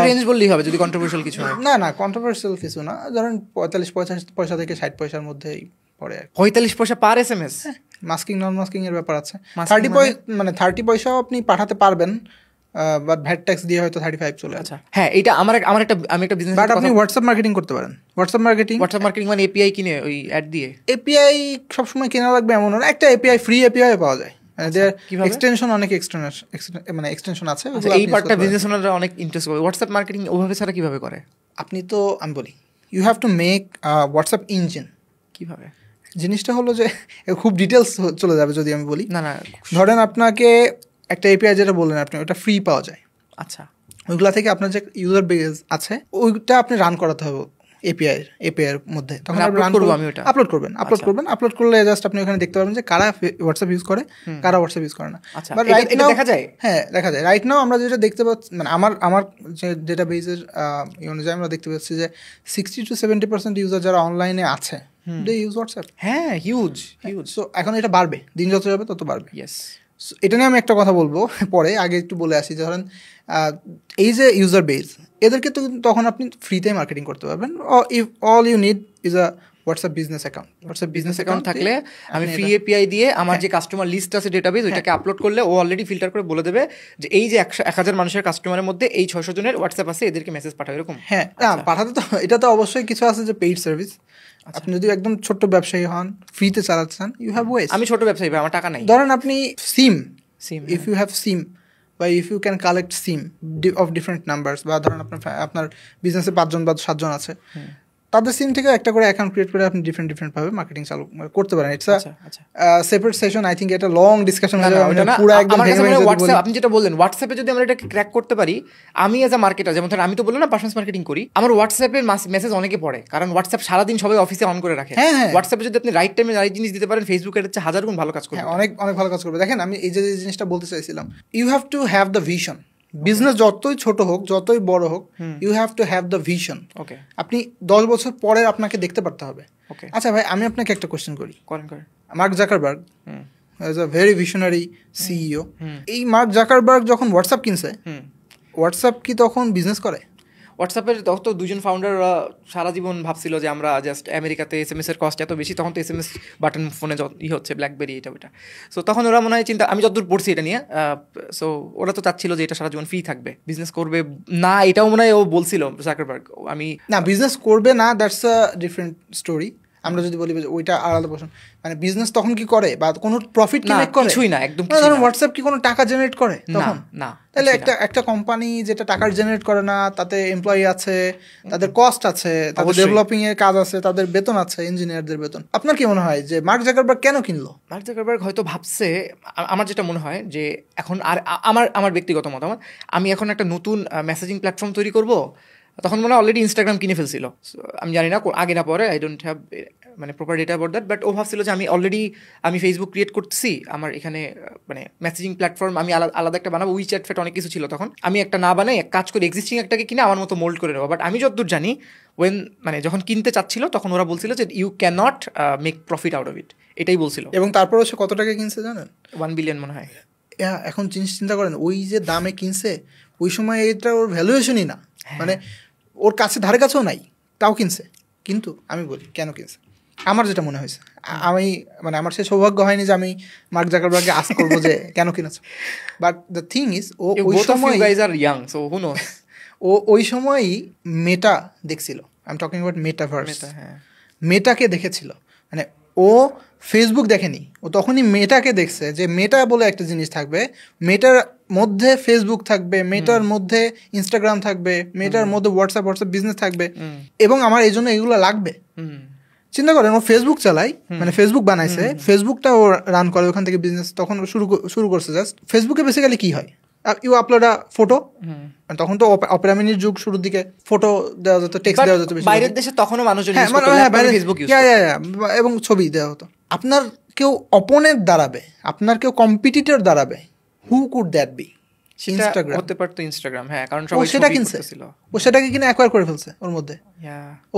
রেঞ্জ বললেই হবে, যদি কন্ট্রোভার্সিয়াল কিছু হয়। না কন্ট্রোভার্সিয়াল কিছু না, ধরেন 45-50 পয়সা থেকে 60 পয়সার মধ্যেই পড়ে। 45 পয়সা পার SMS? মাস্কিং নন মাস্কিং এর ব্যাপার আছে। 30 পয়সাও আপনি পাঠাতে পারবেন, বাট ভ্যাট ট্যাক্স দিয়ে হয়তো 35 চলে। আচ্ছা, হ্যাঁ, এটা আমি একটা বিজনেস, বাট আপনি হোয়াটসঅ্যাপ মার্কেটিং করতে পারেন। হোয়াটসঅ্যাপ মার্কেটিং মানে API কিনে ওই অ্যাড দিয়ে। API সবসময় কেনা লাগবে এমন না, একটা API ফ্রি API পাওয়া যায়, এক্সটেনশন অনেক এক্সটেনশন আছে। এই পার্টটা বিজনেস ওনাররা অনেক ইন্টারেস্ট করে। হোয়াটসঅ্যাপ মার্কেটিং ওভাবে ছাড়া কিভাবে করে? আপনি তো, আমি বলি, you have to make WhatsApp engine. কিভাবে? জিনিসটা হলো যে খুব ডিটেলস চলে যাবে যদি আমি বলি। না, ধরেন আপনাকে একটা API যেটা বললেন আপনি, ওটা ফ্রি পাওয়া যায়। আচ্ছা, ওইগুলা থেকে আপনার যে ইউজার বেস আছে ওইটা আপনি রান করাতে হবে API এর মধ্যে। তখন আপলোড করলে জাস্ট আপনি ওখানে দেখতে পারবেন যে কারা হোয়াটসঅ্যাপ ইউজ করে, কারা হোয়াটসঅ্যাপ ইউজ করে না। বাট রাইট নাও দেখা যায়। হ্যাঁ, দেখা যায়। রাইট নাও আমরা যেটা দেখতে পাচ্ছি, মানে আমার যে ডেটাবেসের অনুযায়ী আমরা দেখতে পাচ্ছি যে 60-70% ইউজার যারা অনলাইনে আছে, দে ইউজ হোয়াটসঅ্যাপ। হ্যাঁ, হিউজ। সো এখন এটা বাড়বে, দিন যত যাবে তত বাড়বে। ইয়েস, এটা নিয়ে আমি একটা কথা বলবো পরে, আগে একটু বলে আসি। ধরেন এই যে ইউজার বেস, এদেরকে তো তখন আপনি ফ্রিতে মার্কেটিং করতে পারবেন। All you need is a WhatsApp business account. WhatsApp business account থাকলে আমি ফ্রি API দিয়ে আমার যে কাস্টমার লিস্ট আছে ডেটাবেস, ওইটাকে আপলোড করলে ও অলরেডি ফিল্টার করে বলে দেবে যে এই যে 1000 মানুষের কাস্টমারের মধ্যে এই 600 জনের হোয়াটসঅ্যাপ আছে, এদেরকে মেসেজ পাঠাও, এরকম। হ্যাঁ, পাঠাতে তো, এটা তো অবশ্যই কিছু আছে যে পেইড সার্ভিস। আপনি যদি একদম ছোট্ট ব্যবসায়ী হন, ফ্রিতে চালাতে চান, ইউ হ্যাভ ওয়েজ। আমি ছোট ব্যবসায়ী ভাই, আমার টাকা নাই। ধরেন আপনি SIM, if you have SIM বা if you can collect SIM of different numbers, বা ধরেন আপনার বিজনেসে 5 জন বা 7 জন আছে, তাদের সিম থেকে একটা করে অ্যাকাউন্ট ক্রিয়েট করে আপনি ডিফারেন্ট ভাবে মার্কেটিং চালু করতে পারেন। It's a separate session, I think এটা লং ডিসকাশন হয়ে যাবে, পুরো একদম হোয়াটসঅ্যাপ। আপনি যেটা বললেন, হোয়াটসঅ্যাপে যদি আমরা এটাকে ক্র্যাক করতে পারি, আমি এজ আ মার্কেটার, যেমন আমি তো বললাম না পারফরম্যান্স মার্কেটিং করি, আমার হোয়াটসঅ্যাপের মেসেজ অনেকে পড়ে, কারণ হোয়াটসঅ্যাপ সারাদিন সবাই অফিসে অন করে রাখে। হোয়াটসঅ্যাপে যদি আপনি রাইট টাইমে রাইট জিনিস দিতে পারেন, ফেসবুকের হচ্ছে 1000 গুণ ভালো কাজ করবে। অনেক ভালো কাজ করবে। দেখেন, আমি এই যে জিনিসটা বলতে চাইছিলাম, you have to have the vision. Business যতই ছোট হোক, যতই বড় হোক, you have to have the vision. আপনি 10 বছর পরে আপনাকে দেখতে পারতে হবে। আচ্ছা ভাই, আমি আপনাকে একটা কোয়েশ্চেন করি। Mark Zuckerberg is a very visionary CEO। এই মার্ক জাকারবার্গ যখন হোয়াটসঅ্যাপ কিনছে, হোয়াটসঅ্যাপ কি তখন বিজনেস করে? হোয়াটসঅ্যাপের তখন তো দুজন ফাউন্ডার সারা জীবন ভাবছিল যে আমরা জাস্ট আমেরিকাতে SMS এর কস্ট এত বেশি, তখন তো SMS বাটন ফোনে হচ্ছে ব্ল্যাকবেরি, এটা ওটা। সো তখন ওরা মনে হয় চিন্তা, আমি যতদূর পড়ছি এটা নিয়ে, সো ওরা তো চাচ্ছিল যে এটা সারা জীবন ফ্রি থাকবে, বিজনেস করবে না, এটাও মনে হয় ও বলছিল জাকারবার্গ। আমি না, বিজনেস করবে না, দ্যাটস আ ডিফারেন্ট স্টোরি। আমরা যদি বলি যে ওইটা আলাদা পোর্শন, মানে বিজনেস তখন কি করে বা কোনো প্রফিট কি না, মেক করে? কিছুই না, একদম মানে ধরুন হোয়াটসঅ্যাপ কি কোনো টাকা জেনারেট করে তখন? না। তাহলে একটা কোম্পানি যেটা টাকা জেনারেট করে না, তাতে এমপ্লয়ি আছে, তাদের কস্ট আছে, তাদের ডেভেলপিং এর কাজ আছে, তাদের বেতন আছে, ইঞ্জিনিয়ারদের বেতন। আপনার কি মনে হয় যে মার্ক জাকারবার্গ কেন কিনলো? মার্ক জাকারবার্গ হয়তো ভাবছে, আমার যেটা মনে হয় যে এখন আর আমার ব্যক্তিগত মতামত, আমি এখন একটা নতুন মেসেজিং প্ল্যাটফর্ম তৈরি করব, তখন মনে হয় অলরেডি ইনস্টাগ্রাম কিনে ফেলছিল। আমি জানি না আগে না পরে, আই ডোন্ট হ্যাভ মানে proper data about that, but ও ভাবছিল যে আমি ফেসবুক ক্রিয়েট করতেছি, আমার এখানে মানে মেসেজিং প্ল্যাটফর্ম আমি আলাদা একটা বানাবো, উইচ্যাট ফ্যাট অনেক কিছু ছিল তখন, আমি একটা না বানাই এক কাজ করে এক্সিস্টিং একটাকে কিনে আমার মতো মোল্ড করে নেবো। বাট আমি যতদূর জানি মানে যখন কিনতে চাচ্ছিল তখন ওরা বলছিল যে you can not make profit out of it, এটাই বলছিল। এবং তারপরে সে কত টাকা কিনছে জানেন? 1 বিলিয়ন মনে হয়। এখন জিনিস চিন্তা করেন, ওই যে দামে কিনছে ওই সময় এটা ওর ভ্যালুয়েশনই না, মানে ওর কাছে ধারে কাছেও নাই, তাও কিনছে। কিন্তু আমি বলি কেন কিনছে, আমার যেটা মনে হয়েছে, আমি মানে আমার সে সৌভাগ্য হয়নি যে আমি মার্ক জাকারবার্গকে আস্ক করবো যে কেন কিনেছে, বাট দ্য থিং ইজ ও ওই সময় ও ওই সময়ই মেটা দেখছিল, I am talking about metaverse, মেটাকে দেখেছিল। মানে ও ফেসবুক দেখেনি, ও তখনই মেটাকে দেখছে যে মেটা বলে একটা জিনিস থাকবে, মেটার মধ্যে ফেসবুক থাকবে, মেটার মধ্যে ইনস্টাগ্রাম থাকবে, মেটার মধ্যে হোয়াটসঅ্যাপ বিজনেস থাকবে, এবং আমার এই জন্য এগুলো লাগবে। চিন্তা করেন, ও ফেসবুক চালায়, মানে ফেসবুক বানাইছে, ফেসবুকটা ও রান করে, ওখান থেকে বিজনেস তখন শুরু করছে। জাস্ট ফেসবুকে বেসিক্যালি কি হয়, ইউ আপলোড আ ফটো, তখন তো অপেরা মিনির যুগ, শুরুর দিকে ফটো দেওয়া যেত, টেক্সট দেওয়া যেত, বাইরের দেশে তখনও মানুষজন ফেসবুক ইউজ করত, এবং ছবি দেওয়া হতো। আপনার কেউ অপোনেন্ট দাঁড়াবে, আপনার কেউ কম্পিটিটর দাঁড়াবে, who could that be? Instagram হতে পারতো, ইনস্টাগ্রাম, হ্যাঁ, কারণ সবাই সেটা কিনছে, ও সেটাকে কিনে অ্যাকোয়ার করে ফেলছে,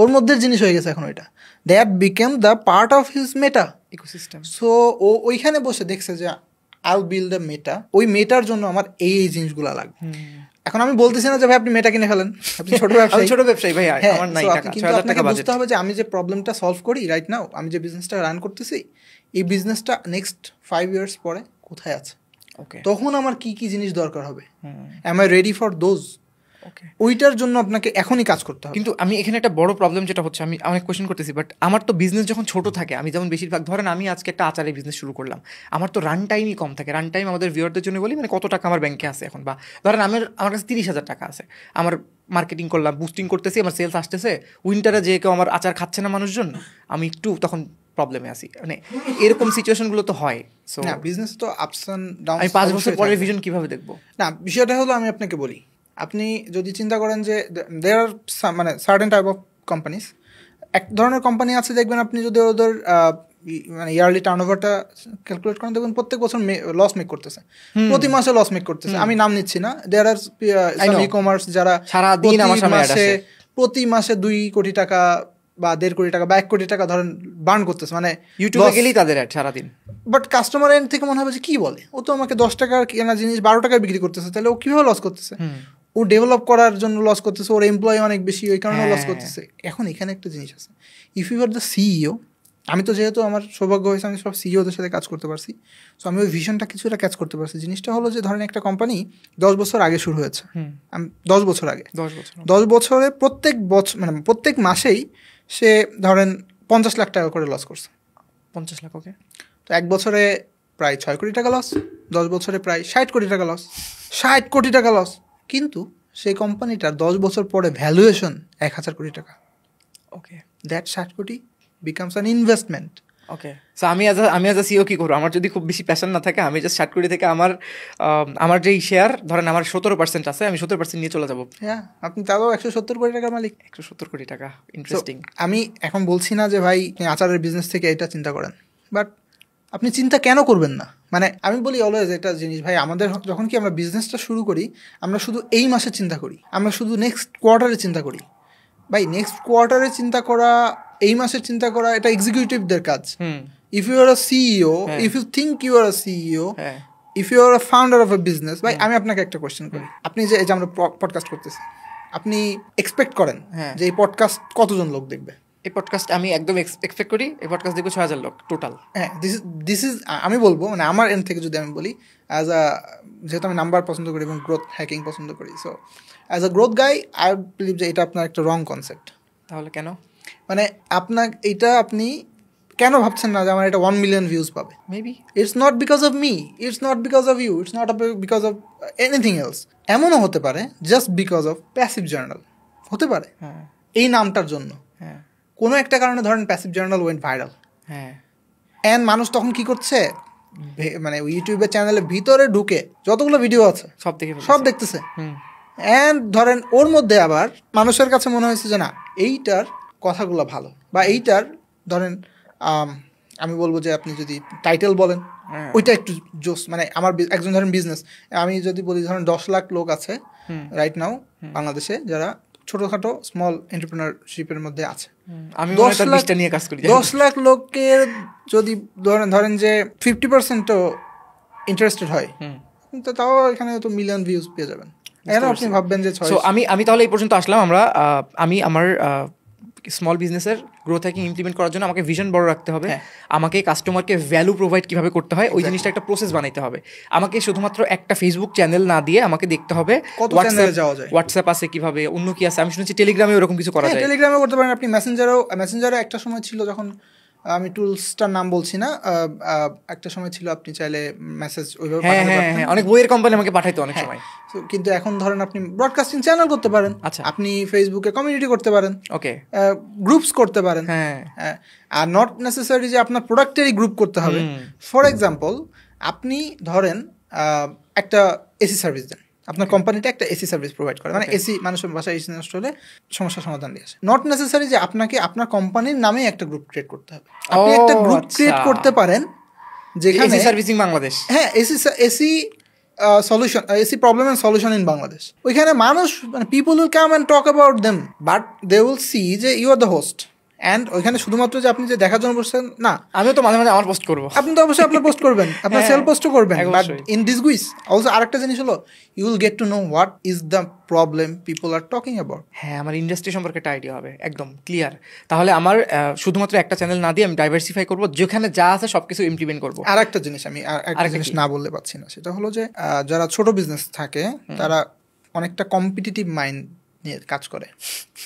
ওর মধ্যে জিনিস হয়ে গেছে এখন ওইটা, that became the part of his Meta ecosystem. So ও ওইখানে বসে দেখছে যে আইল বিল্ড আ মেটা, ওই মেটার জন্য আমার এই জিনিসগুলো লাগবে। এখন আমি বলতেছি না যে ভাই আপনি মেটা কিনে ফেলেন, আপনি ছোট ব্যবসায়ী ভাই, আমার নাই টাকা, কিন্তু আপনাকে বুঝতে হবে যে আমি যে প্রবলেমটা সলভ করি রাইট নাও, আমি যে বিজনেসটা রান করতেছি, এই বিজনেসটা নেক্সট 5 ইয়ার্স পরে কোথায় আছে, তখন আমার কি কি জিনিস দরকার হবে, am I ready for those, ওইটার জন্য আপনাকে এখনই কাজ করতে হবে। কিন্তু আমি এখানে একটা বড় প্রবলেম যেটা হচ্ছে, আমি অনেক কোয়েশ্চেন করতেছি, বাট আমার তো বিজনেস যখন ছোট থাকে, আমি যেমন বেশিরভাগ ধরেন আমি আজকে একটা আচারের বিজনেস শুরু করলাম, আমার তো রান টাইমই কম থাকে। রান টাইম আমাদের ভিউয়ারদের জন্য বলি, মানে কত টাকা আমার ব্যাংকে আছে এখন, বা ধরেন আমার কাছে 30,000 টাকা আছে, আমার মার্কেটিং করলাম, বুস্টিং করতেছি, আমার সেলস আসতেছে, উইন্টারে যে কেউ আমার আচার খাচ্ছে না মানুষজন, আমি একটু তখন প্রবলেমে আছি। মানে এরকম সিচুয়েশনগুলো তো হয়। সো না, বিজনেস তো আপস অ্যান্ড ডাউন। আমি 5 বছর পরের ভিশন কিভাবে দেখবো? না, বিষয়টা হলো, আমি আপনাকে বলি, আপনি যদি চিন্তা করেন যে দেয়ার আর মানে সার্টেন টাইপ অফ কোম্পানিস, এক ধরনের কোম্পানি আছে দেখবেন, আপনি যদি ওদের মানে ইয়ারলি টার্নওভারটা ক্যালকুলেট করেন, দেখবেন প্রত্যেক বছর লস মেক করতেছে, প্রতি মাসে লস মেক করতেছে। আমি নাম নিচ্ছি না, দেয়ার আর ই কমার্স যারা প্রতি মাসে 2 কোটি টাকা বা 1.5 কোটি টাকা বা 1 কোটি টাকা ধরেন বার্ন করতেছে, মানে ইউটিউবে গেলেই তাদের অ্যাড সারাদিন। বাট কাস্টমার এন্ড থেকে মনে হবে যে কি বলে, ও তো আমাকে 10 টাকার কেনা জিনিস 12 টাকায় বিক্রি করতেছে, তাহলে ও কীভাবে লস করতেছে? ও ডেভেলপ করার জন্য লস করতেছে, ওর এমপ্লয়ি অনেক বেশি, ওই কারণে লস করতেছে। এখন এখানে একটা জিনিস আছে, if you are the CEO, আমি তো যেহেতু আমার সৌভাগ্য হয়েছে আমি সব সিইওদের সাথে কাজ করতে পারছি, সো আমি ওই ভিশনটা কিছুটা ক্যাচ করতে পারছি। জিনিসটা হলো যে ধরেন একটা কোম্পানি 10 বছর আগে শুরু হয়েছে, 10 বছর আগে, 10 বছরে প্রত্যেক বছর মানে প্রত্যেক মাসেই সে ধরেন 50 লাখ টাকা করে লস করছে। 50 লাখ, ওকে, তো 1 বছরে প্রায় 6 কোটি টাকা লস, 10 বছরে প্রায় 60 কোটি টাকা লস, 60 কোটি টাকা লস। কিন্তু সেই কোম্পানিটার 10 বছর পরে ভ্যালুয়েশন 1000 কোটি টাকা। ওকে, দ্যাট 60 কোটি becomes an investment. Okay, so আমি অ্যাজ আ সিও কী করবো? আমার যদি খুব বেশি প্যাশন না থাকে, আমি জাস্ট 60 কোটি থেকে আমার যেই শেয়ার ধরেন আমার 17% আছে, আমি 17% নিয়ে চলে যাবো। হ্যাঁ, আপনি তাও 170 কোটি টাকার মালিক। 170 কোটি টাকা, ইন্টারেস্টিং। আমি এখন বলছি না যে ভাই আচারের বিজনেস থেকে এটা চিন্তা করেন, বাট আপনি চিন্তা কেন করবেন না? মানে আমি বলি অলওয়েজ একটা জিনিস, ভাই আমাদের যখন কি আমরা বিজনেসটা শুরু করি, আমরা শুধু এই মাসে চিন্তা করি, আমরা শুধু নেক্সট কোয়ার্টারে চিন্তা করি। ভাই নেক্সট কোয়ার্টারে চিন্তা করা, এই মাসে চিন্তা করা, এটা এক্সিকিউটিভদের কাজ। If you are a CEO, if you think you are a CEO, if you are a founder of a business, ভাই আমি আপনাকে একটা কোয়েশ্চেন করি, আপনি যে আমরা পডকাস্ট করতেছি, আপনি এক্সপেক্ট করেন যে এই পডকাস্ট কতজন লোক দেখবে? এই পডকাস্ট আমি একদম এক্সপেক্ট করি এই পডকাস্ট দেখবো 6,000 লোক টোটাল। হ্যাঁ, দিস ইজ আমি বলবো, মানে আমার এন্ড থেকে যদি আমি বলি, অ্যাজ আ যেহেতু আমি নাম্বার পছন্দ করি এবং গ্রোথ হ্যাকিং পছন্দ করি, so as a growth guy I believe যে এটা আপনার একটা রং কনসেপ্ট। তাহলে কেন? মানে এটা আপনি কেন ভাবছেন না যে আমার এটা 1 মিলিয়ন ভিউজ পাবে? Maybe it's not because of me, it's not because of you, it's not because of anything else. এমনও হতে পারে just because of passive journal, হতে পারে এই নামটার জন্য। কোনো একটা কারণে ধরেন passive journal went viral, and মানুষ তখন কি করছে, মানে ইউটিউবের চ্যানেলের ভিতরে ঢুকে যতগুলো ভিডিও আছে সব দেখতেছে। অ্যান্ড ধরেন ওর মধ্যে আবার মানুষের কাছে মনে হয়েছে যে না এইটার কথাগুলো ভালো, বা এইটার ধরেন আমি বলবো যে আপনি যদি টাইটেল বলেন ওইটা একটু জোস, মানে আমার একজন ধরেন বিজনেস, আমি যদি বলি ধরেন 10 লাখ লোক আছে রাইট নাও বাংলাদেশে যারা ছোটখাটো স্মল এন্টারপ্রেনারশিপের মধ্যে আছে, আমি 10 লাখ লোকের যদি ধরেন যে 50%ও ইন্টারেস্টেড হয়, তো তাও এখানে তো মিলিয়ন ভিউজ পেয়ে যাবেন। আপনি ভাববেন যে আমি তাহলে এই পর্যন্ত আসলাম। আমি আমার স্মল বিজনেসের গ্রোথ হ্যাকিং ইমপ্লিমেন্ট করার জন্য আমাকে ভিশন বড় রাখতে হবে, আমাকে কাস্টমারকে ভ্যালু প্রোভাইড কিভাবে করতে হয় ওই জিনিসটা একটা প্রসেস বানাইতে হবে। আমাকে শুধুমাত্র একটা ফেসবুক চ্যানেল না দিয়ে আমাকে দেখতে হবে হোয়াটসঅ্যাপ আছে কিভাবে, অন্য কি আছে। আমি শুনেছি টেলিগ্রামে ওরকম কিছু করা যায়, টেলিগ্রামে করতে পারেন আপনি। মেসেঞ্জারও একটা সময় ছিল, যখন আমি টুলসটার নাম বলছি না, একটা সময় ছিল আপনি চাইলে মেসেজ ওইভাবে পাঠাতে পারতেন। অনেক বইয়ের কোম্পানি আমাকে পাঠাইতো অনেক সময়। কিন্তু এখন ধরেন আপনি ব্রডকাস্টিং চ্যানেল করতে পারেন, আপনি ফেসবুকে কমিউনিটি করতে পারেন, ওকে গ্রুপস করতে পারেন, আর নট নেসেসারি যে আপনার প্রোডাক্টেরই গ্রুপ করতে হবে। ফর এক্সাম্পল আপনি ধরেন একটা এসি সার্ভিস দেন, আপনার কোম্পানিটা একটা এসি সার্ভিস প্রোভাইড করে, মানে এসি মানুষের বাসায় এসি নষ্ট হলে সমস্যার সমাধান দিয়ে আসে। নট নেসেসারি যে আপনাকে আপনার কোম্পানির নামে একটা গ্রুপ ক্রিয়েট করতে হবে। আপনি একটা গ্রুপ ক্রিয়েট করতে পারেন যেখানে AC servicing Bangladesh, AC solution, AC problem and solution in Bangladesh. ওইখানে মানুষ মানে people will come and talk about them, but they will see যে you are the host. And ওইখানে শুধুমাত্র যে আপনি যে দেখার জন্য বসছেন না, আমিও তো মাঝে মাঝে আমার পোস্ট করবো, আপনি তো অবশ্যই আপনার পোস্ট করবেন, আপনার সেল পোস্টও করবেন, বাট ইন ডিসগুইজ অলসো আরেকটা জিনিস হলো you will get to know what is the problem people are talking about. আমার ইন্ডাস্ট্রি সম্পর্কে একটা আইডিয়া হবে একদম ক্লিয়ার। তাহলে আমার শুধুমাত্র একটা চ্যানেল না দিয়ে আমি ডাইভার্সিফাই করবো, যেখানে যা আছে সবকিছু ইমপ্লিমেন্ট করবো। আর একটা জিনিস আমি একটা জিনিস না বললে পাচ্ছি না, সেটা হলো যে যারা ছোট বিজনেস থাকে তারা অনেকটা কম্পিটিটিভ মাইন্ড নিয়ে কাজ করে,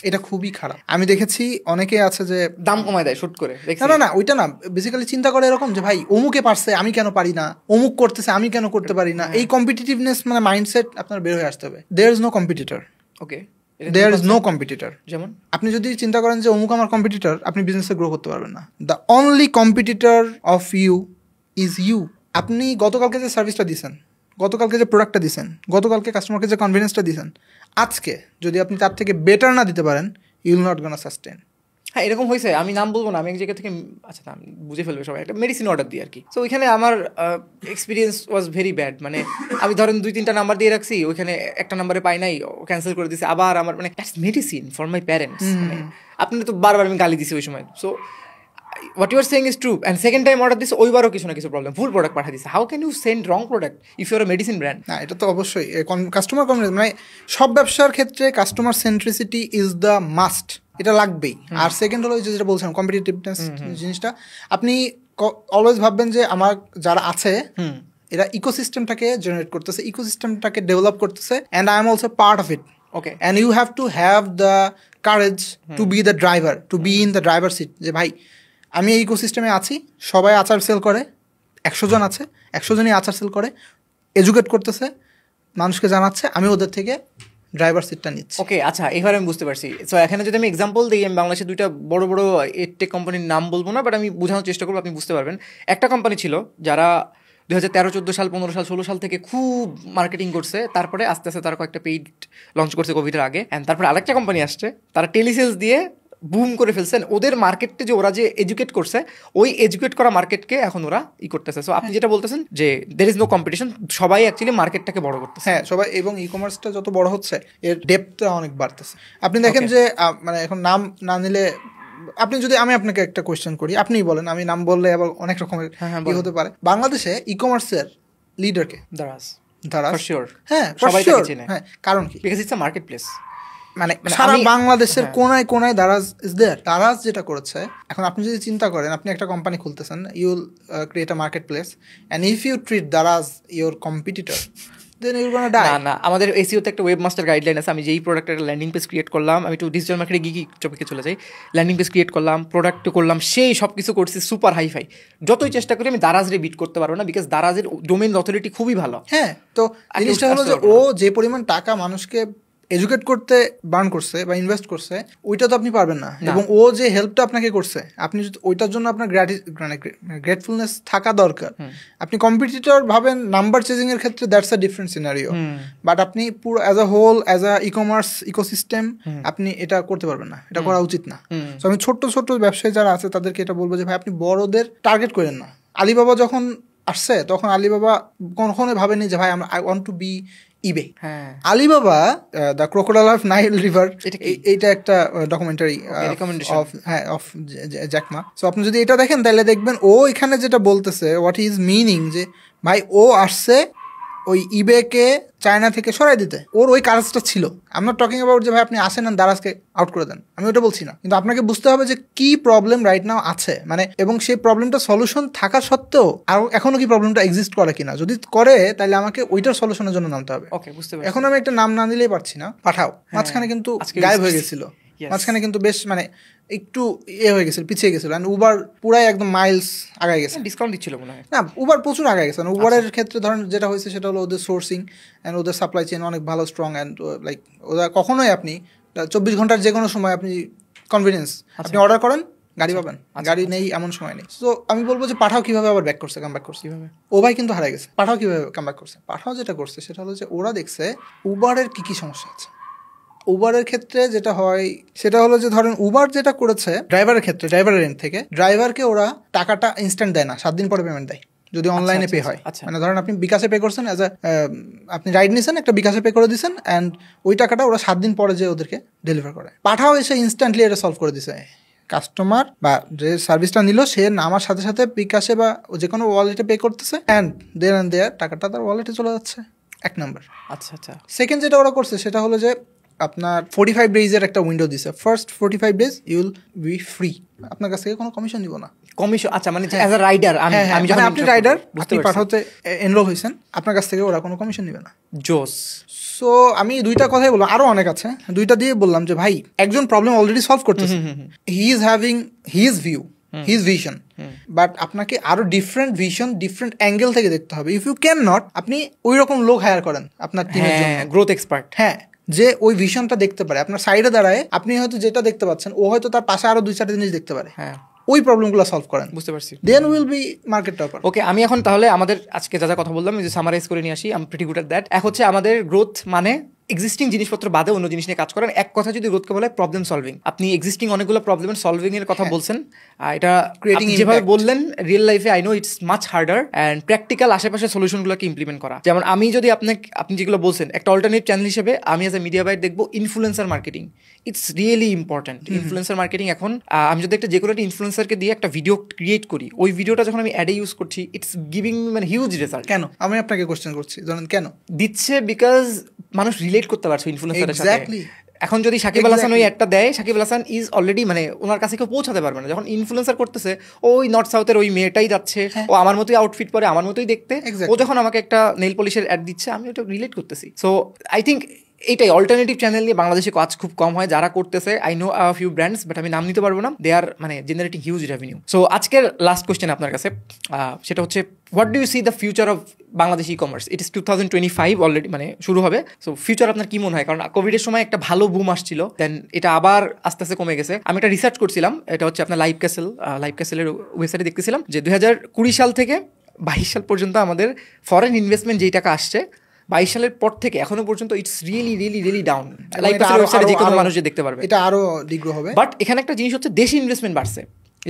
এটা খুবই খারাপ। আমি দেখেছি অনেকে আছে যে দাম কমায় দেয় শুট করে। না ওইটা না, বেসিক্যালি চিন্তা করে এরকম যে ভাই অমুকে পারছে আমি কেন পারি না, অমুক করতেছে আমি কেন করতে পারি না। এই কম্পিটিটিভনেস মানে মাইন্ডসেট আপনার বের হয়ে আসতে হবে। There is no competitor, okay there is no competitor. যেমন আপনি যদি চিন্তা করেন যে অমুক আমার কম্পিটিটর, আপনি বিজনেসে গ্রো করতে পারবেন না। The only competitor of you is you. আপনি গতকালকে যে সার্ভিসটা দিয়েছেন, গতকালকে যে প্রোডাক্টটা দিয়েছেন, গতকালকে কাস্টমারকে যে কনভিডেন্সটা দিয়েছেন, আজকে যদি আপনি তার থেকে বেটার না দিতে পারেন, you will not gonna sustain. এরকম হয়েছে, আমি নাম বলবো না, আমি এক জায়গা থেকে আচ্ছা নাম বুঝে ফেলবে সবাই, একটা মেডিসিন অর্ডার দিই আর কি। তো ওইখানে আমার এক্সপিরিয়েন্স ওয়াজ ভেরি ব্যাড। মানে আমি ধরেন 2-3টা নাম্বার দিয়ে রাখছি, ওইখানে একটা নাম্বারে পাই নাই, ক্যান্সেল করে দিয়েছি। আবার আমার মানে that's medicine for my parents. আপনি তো বারবার আমি গালি দিছি ওই সময়। So what you are saying is true, and second time order this ওইবারও কিছু না কিছু প্রবলেম, ফুল প্রোডাক্ট পাঠিয়ে দিচ্ছে। How can you send wrong product if you are medicine brand? না, এটা তো অবশ্যই কাস্টমার কনভিডেন্স, মানে সব ব্যবসার ক্ষেত্রে কাস্টমার সেন্ট্রিসিটি ইজ দ্য মাস্ট, এটা লাগবেই। আর সেকেন্ড হলো যেটা বলছেন কম্পিটিটিভনেস জিনিসটা, আপনি অলওয়েজ ভাববেন যে আমার যারা আছে এরা ইকোসিস্টেমটাকে জেনারেট করতেছে, ইকোসিস্টেমটাকে ডেভেলপ করতেছে, and I am also part of it. Okay, and you have to have the courage to be the driver, to be in the driver seat. যে ভাই আমি এই ইকোসিস্টেমে আছি, সবাই আচার সেল করে, 100 জন আছে, 100 জনই আচার সেল করে, এডুকেট করতেছে, মানুষকে জানাচ্ছে, আমি ওদের থেকে ড্রাইভার সিটটা নিচ্ছি। ওকে, আচ্ছা, এবার আমি বুঝতে পারছি। সো এখানে যদি আমি এক্সাম্পল দিই, আমি বাংলাদেশে 2টা বড় বড় এডটেক কোম্পানির নাম বলবো না, বাট আমি বোঝানোর চেষ্টা করবো, আপনি বুঝতে পারবেন। একটা কোম্পানি ছিল যারা 2013-14 সাল, 15 সাল, 16 সাল থেকে খুব মার্কেটিং করছে, তারপরে আস্তে আস্তে তারা কয়েকটা পেইড লঞ্চ করছে কোভিডের আগে। অ্যান্ড তারপরে আরেকটা কোম্পানি আসছে, তারা টেলিসেলস দিয়ে বুম করে ফেলছেন। ওদের মার্কেটে যে ওরা যে এডুকেট করছে, ওই এডুকেট করা মার্কেটকে এখন ওরা করতেছে। সো আপনি যেটা বলতেছেন যে দের ইজ নো কম্পিটিশন, সবাই অ্যাকচুয়ালি মার্কেটটাকে বড় করতেছে। হ্যাঁ, সবাই, এবং ই কমার্সটা যত বড় হচ্ছে এর ডেপথটা অনেক বাড়তেছে। আপনি দেখেন যে মানে এখন নাম না নিলে, আপনি যদি আমি আপনাকে একটা কোয়েশ্চেন করি, আপনিই বলেন, আমি নাম বললে আবার অনেক রকমের কি হতে পারে। বাংলাদেশে ই কমার্সের লিডারকে? দারাজ। For sure. হ্যাঁ, সবাই তাকে চেনে। হ্যাঁ, কারণ কি? Because it's a market place. মানে সারা বাংলাদেশের কোনায় কোনায় দারাজ ইজ দেয়ার। দারাজ যেটা করেছে, এখন আপনি যদি চিন্তা করেন, আপনি একটা কোম্পানি খুলতেছেন, you will create a market place, and if you treat Daraz your competitor, then you're gonna die. না আমাদের এসইওতে একটা ওয়েব মাস্টার গাইডলাইন আছে। আমি যেই প্রোডাক্টের একটা ল্যান্ডিং পেজ ক্রিয়েট করলাম, আমি একটু ডিজিটাল মার্কেটে গিয়ে টপিকে চলে যাই, ল্যান্ডিং পেজ ক্রিয়েট করলাম, প্রোডাক্ট করলাম, সেই সব কিছু করছি সুপার হাইফাই। যতই চেষ্টা করি আমি দারাজরে বিট করতে পারবো না, বিকজ দারাজের ডোমেইন অথরিটি খুবই ভালো। হ্যাঁ, তো জিনিসটা হলো যে ও যে পরিমাণ টাকা মানুষকে এডুকেট করতে বার্ন করছে বা ইনভেস্ট করছে, ওইটা তো আপনি পারবেন না। এবং ও যে হেল্পটা আপনাকে করছে, আপনি যদি ওইটার জন্য আপনার গ্রেটফুলনেস থাকা দরকার। আপনি কম্পিটিটর ভাবেন নাম্বার চেজিং এর ক্ষেত্রে, that's a different scenario. But আপনি পুরো as a whole, as a e-commerce ecosystem আপনি এটা করতে পারবেন না, এটা করা উচিত না। তো আমি ছোট্ট ছোট্ট ব্যবসায়ী যারা আছে তাদেরকে এটা বলবো যে ভাই আপনি বড়দের টার্গেট করেন না। আলিবাবা যখন আসছে তখন আলিবাবা কখনোই ভাবেনি যে ভাই I want to be eBay. Alibaba the crocodile of Nile river, এইটা একটা ডকুমেন্টারি অফ জ্যাকমা। সো আপনি যদি এটা দেখেন তাহলে দেখবেন ও এখানে যেটা বলতেছে হোয়াট ইজ মিনিং, যে ভাই ও আসছে ওই ইবেকে চায়না থেকে সরাই দিতে, ওর ওই কাজটা ছিল। আমি নট টকিং অ্যাবাউট যে ভাই আপনি আসেন আর দারাজকে আউট করে দেন, আমি ওটা বলছি না। কিন্তু আপনাকে বুঝতে হবে যে কি প্রবলেম রাইট নাও আছে, মানে এবং সেই প্রবলেমটা সলিউশন থাকা সত্ত্বেও আর এখনো কি প্রবলেমটা এক্সিস্ট করে কিনা। যদি করে তাহলে আমাকে ওইটার সলিউশনের জন্য নামতে হবে। ওকে, বুঝতে পারছি। এখন আমি একটা নাম না দিলেই পারছি না, পাঠাও মাঝখানে কিন্তু গায়েব হয়ে গেছিল, মাঝখানে কিন্তু বেশ মানে একটু হয়ে গেছিল, পিছিয়ে গেছিল। উবার পুরাই একদম মাইলস আগায় গেছে, ডিসকাউন্ট দিচ্ছিল মনে হয়। না, উবার প্রচুর আগায় গেছে। উবারের ক্ষেত্রে ধরেন যেটা হয়েছে সেটা হলো ওদের সোর্সিং অ্যান্ড ওদের সাপ্লাই চেইন অনেক ভালো, স্ট্রং। অ্যান্ড লাইক ওরা কখনোই আপনি 24 ঘন্টার যে কোনো সময় আপনি কনভিনিয়েন্স, আপনি অর্ডার করেন গাড়ি পাবেন, গাড়ি নেই এমন সময় নেই। তো আমি বলবো যে পাঠাও কিভাবে আবার ব্যাক করছে, কামব্যাক করছে কিভাবে। ও ভাই কিন্তু হারাই গেছে। পাঠাও কিভাবে কামব্যাক করছে, পাঠাও যেটা করছে সেটা হলো যে ওরা দেখছে উবারের কি কি সমস্যা আছে। উবারের ক্ষেত্রে যেটা হয় সেটা হলো যে ধরেন উবার যেটা করেছে ড্রাইভারের ক্ষেত্রে, ড্রাইভারের এন্ড থেকে ড্রাইভারকে ওরা টাকাটা ইনস্ট্যান্ট দেয় না, 7 দিন পরে পেমেন্ট দেয় যদি অনলাইনে পে হয়। মানে ধরেন আপনি বিকাশে পে করছেন, অ্যাজ আপনি রাইড নিয়েছেন, একটা বিকাশে পে করে দিয়েছেন, অ্যান্ড ওই টাকাটা ওরা 7 দিন পরে যে ওদেরকে ডেলিভার করে। পাঠাও এসে ইনস্ট্যান্টলি এটা সলভ করে দিছে। কাস্টমার বা যে সার্ভিসটা নিল সে নামার সাথে সাথে বিকাশে বা যে কোনো ওয়ালেটে পে করতেছে, অ্যান্ড দেয়ার টাকাটা তার ওয়ালেটে চলে যাচ্ছে। 1 নাম্বার। আচ্ছা। সেকেন্ড যেটা ওরা করছে সেটা হলো যে আপনার 45 ডেজের একটা উইন্ডো দিছে। First 45 days you'll be free, আপনার কাছ থেকে কোনো কমিশন দিব না। কমিশন? আচ্ছা, মানে অ্যাজ আ রাইডার আমি যখন আপনি রাইডার, আপনি পাঠাতে এনরোল হয়েছেন, আপনার কাছ থেকে ওরা কোনো কমিশন নেবে না। জোস। সো আমি দুইটা কথাই বললাম, আরো অনেক আছে, দুইটা দিয়ে বললাম যে ভাই একজন প্রবলেম অলরেডি সলভ করতেছে, he is having his view, his vision, but আপনাকে আরো ডিফারেন্ট ভিশন, ডিফারেন্ট অ্যাঙ্গেল থেকে দেখতে হবে। ইফ ইউ ক্যান নট, আপনি ওই রকম লোক হায়ার করেন আপনার টিমের জন্য, গ্রোথ এক্সপার্ট। হ্যাঁ, যে ওই ভিশনটা দেখতে পারে। আপনার সাইডে দাঁড়ায় আপনি হয়তো যেটা দেখতে পাচ্ছেন, ও হয়তো তার পাশে আরো 2-4 জিনিস দেখতে পারে। হ্যাঁ, ওই প্রবলেমগুলো সলভ করেন। বুঝতে পারছি। Then will be market topper. Okay, আমি এখন তাহলে আমাদের আজকে যা যা কথা বললাম যে সামারাইজ করে নিয়ে আসি। I am pretty good at that. এক হচ্ছে আমাদের গ্রোথ মানে এক্সিস্টিং জিনিসপত্র বাদে অন্য জিনিস নিয়ে কাজ করেন। এক কথা যদি গ্রোথকে বলে প্রবলেম সলভিং, আপনি এক্সিস্টিং অনেকগুলো প্রবলেমের সলভিং এর কথা বলছেন। এটা যেভাবে বললেন রিয়েল লাইফে I know it's much harder and practical আশেপাশে সলিউশনগুলোকে ইমপ্লিমেন্ট করা। যেমন আমি যদি আপনি যেগুলো বলছেন একটা অল্টারনেট চ্যানেল হিসেবে আমি অ্যাজ এ মিডিয়া বাইট দেখবো influencer marketing. It's really important. Influencer marketing এখন আমি যদি একটা যে কোনো একটা ইনফ্লুয়েন্সারকে দিয়ে একটা ভিডিও ক্রিয়েট করি, ওই ভিডিওটা যখন আমি অ্যাডে ইউজ করছি, ইটস গিভিং মানে হিউজ রেজাল্ট। কেন? আমি আপনাকে কোশ্চেন করছি, জানেন কেন দিচ্ছে? বিকজ মানুষ রিলেট করতে পারছে ইনফ্লুয়েন্সারের সাথে। এখন যদি সাকিব আল হাসান ওই একটা দেয়, সাকিব আল হাসান ইজ অলরেডি মানে ওনার কাছে কেউ পৌঁছাতে পারবে না। যখন ইনফ্লুয়েন্সার করতেছে, ওই নর্থ সাউথের ওই মেয়েটাই যাচ্ছে, ও আমার মতোই আউটফিট পরে, আমার মতোই দেখতে, ও যখন আমাকে একটা নেল পলিশের অ্যাড দিচ্ছে, আমি ওটা রিলেট করতেছি। সো আই থিঙ্ক এইটাই অল্টারনেটিভ চ্যানেল নিয়ে বাংলাদেশে কাজ খুব কম হয়। যারা করতেছে, I know a few brands, but আমি নাম নিতে পারবো না। দে আর মানে জেনারেটিং হিউজ রেভিনিউ। সো আজকের লাস্ট কোয়েশ্চেন আপনার কাছে, সেটা হচ্ছে what do you see the future of Bangladesh e-commerce? It is 2025 already মানে শুরু হবে। সো ফিউচার আপনার কি মনে হয়? কারণ কোভিডের সময় একটা ভালো বুম আসছিল, দেন এটা আবার আস্তে আস্তে কমে গেছে। আমি একটা রিসার্চ করছিলাম, এটা হচ্ছে আপনার লাইভ ক্যাসেলের ওয়েবসাইটে দেখতেছিলাম যে 2020 সাল থেকে 22 সাল পর্যন্ত আমাদের ফরেন ইনভেস্টমেন্ট যেই টাকা আসছে, 22 সালের পর থেকে এখনো পর্যন্ত ইটস রিয়েলি ডাউন। লাইভ ক্যাসেলের ওয়েবসাইটে যে কোনো মানুষ যে দেখতে পারবে, এটা আরো ডিগ্রো হবে। বাট এখানে একটা জিনিস হচ্ছে দেশি ইনভেস্টমেন্ট বাড়ছে।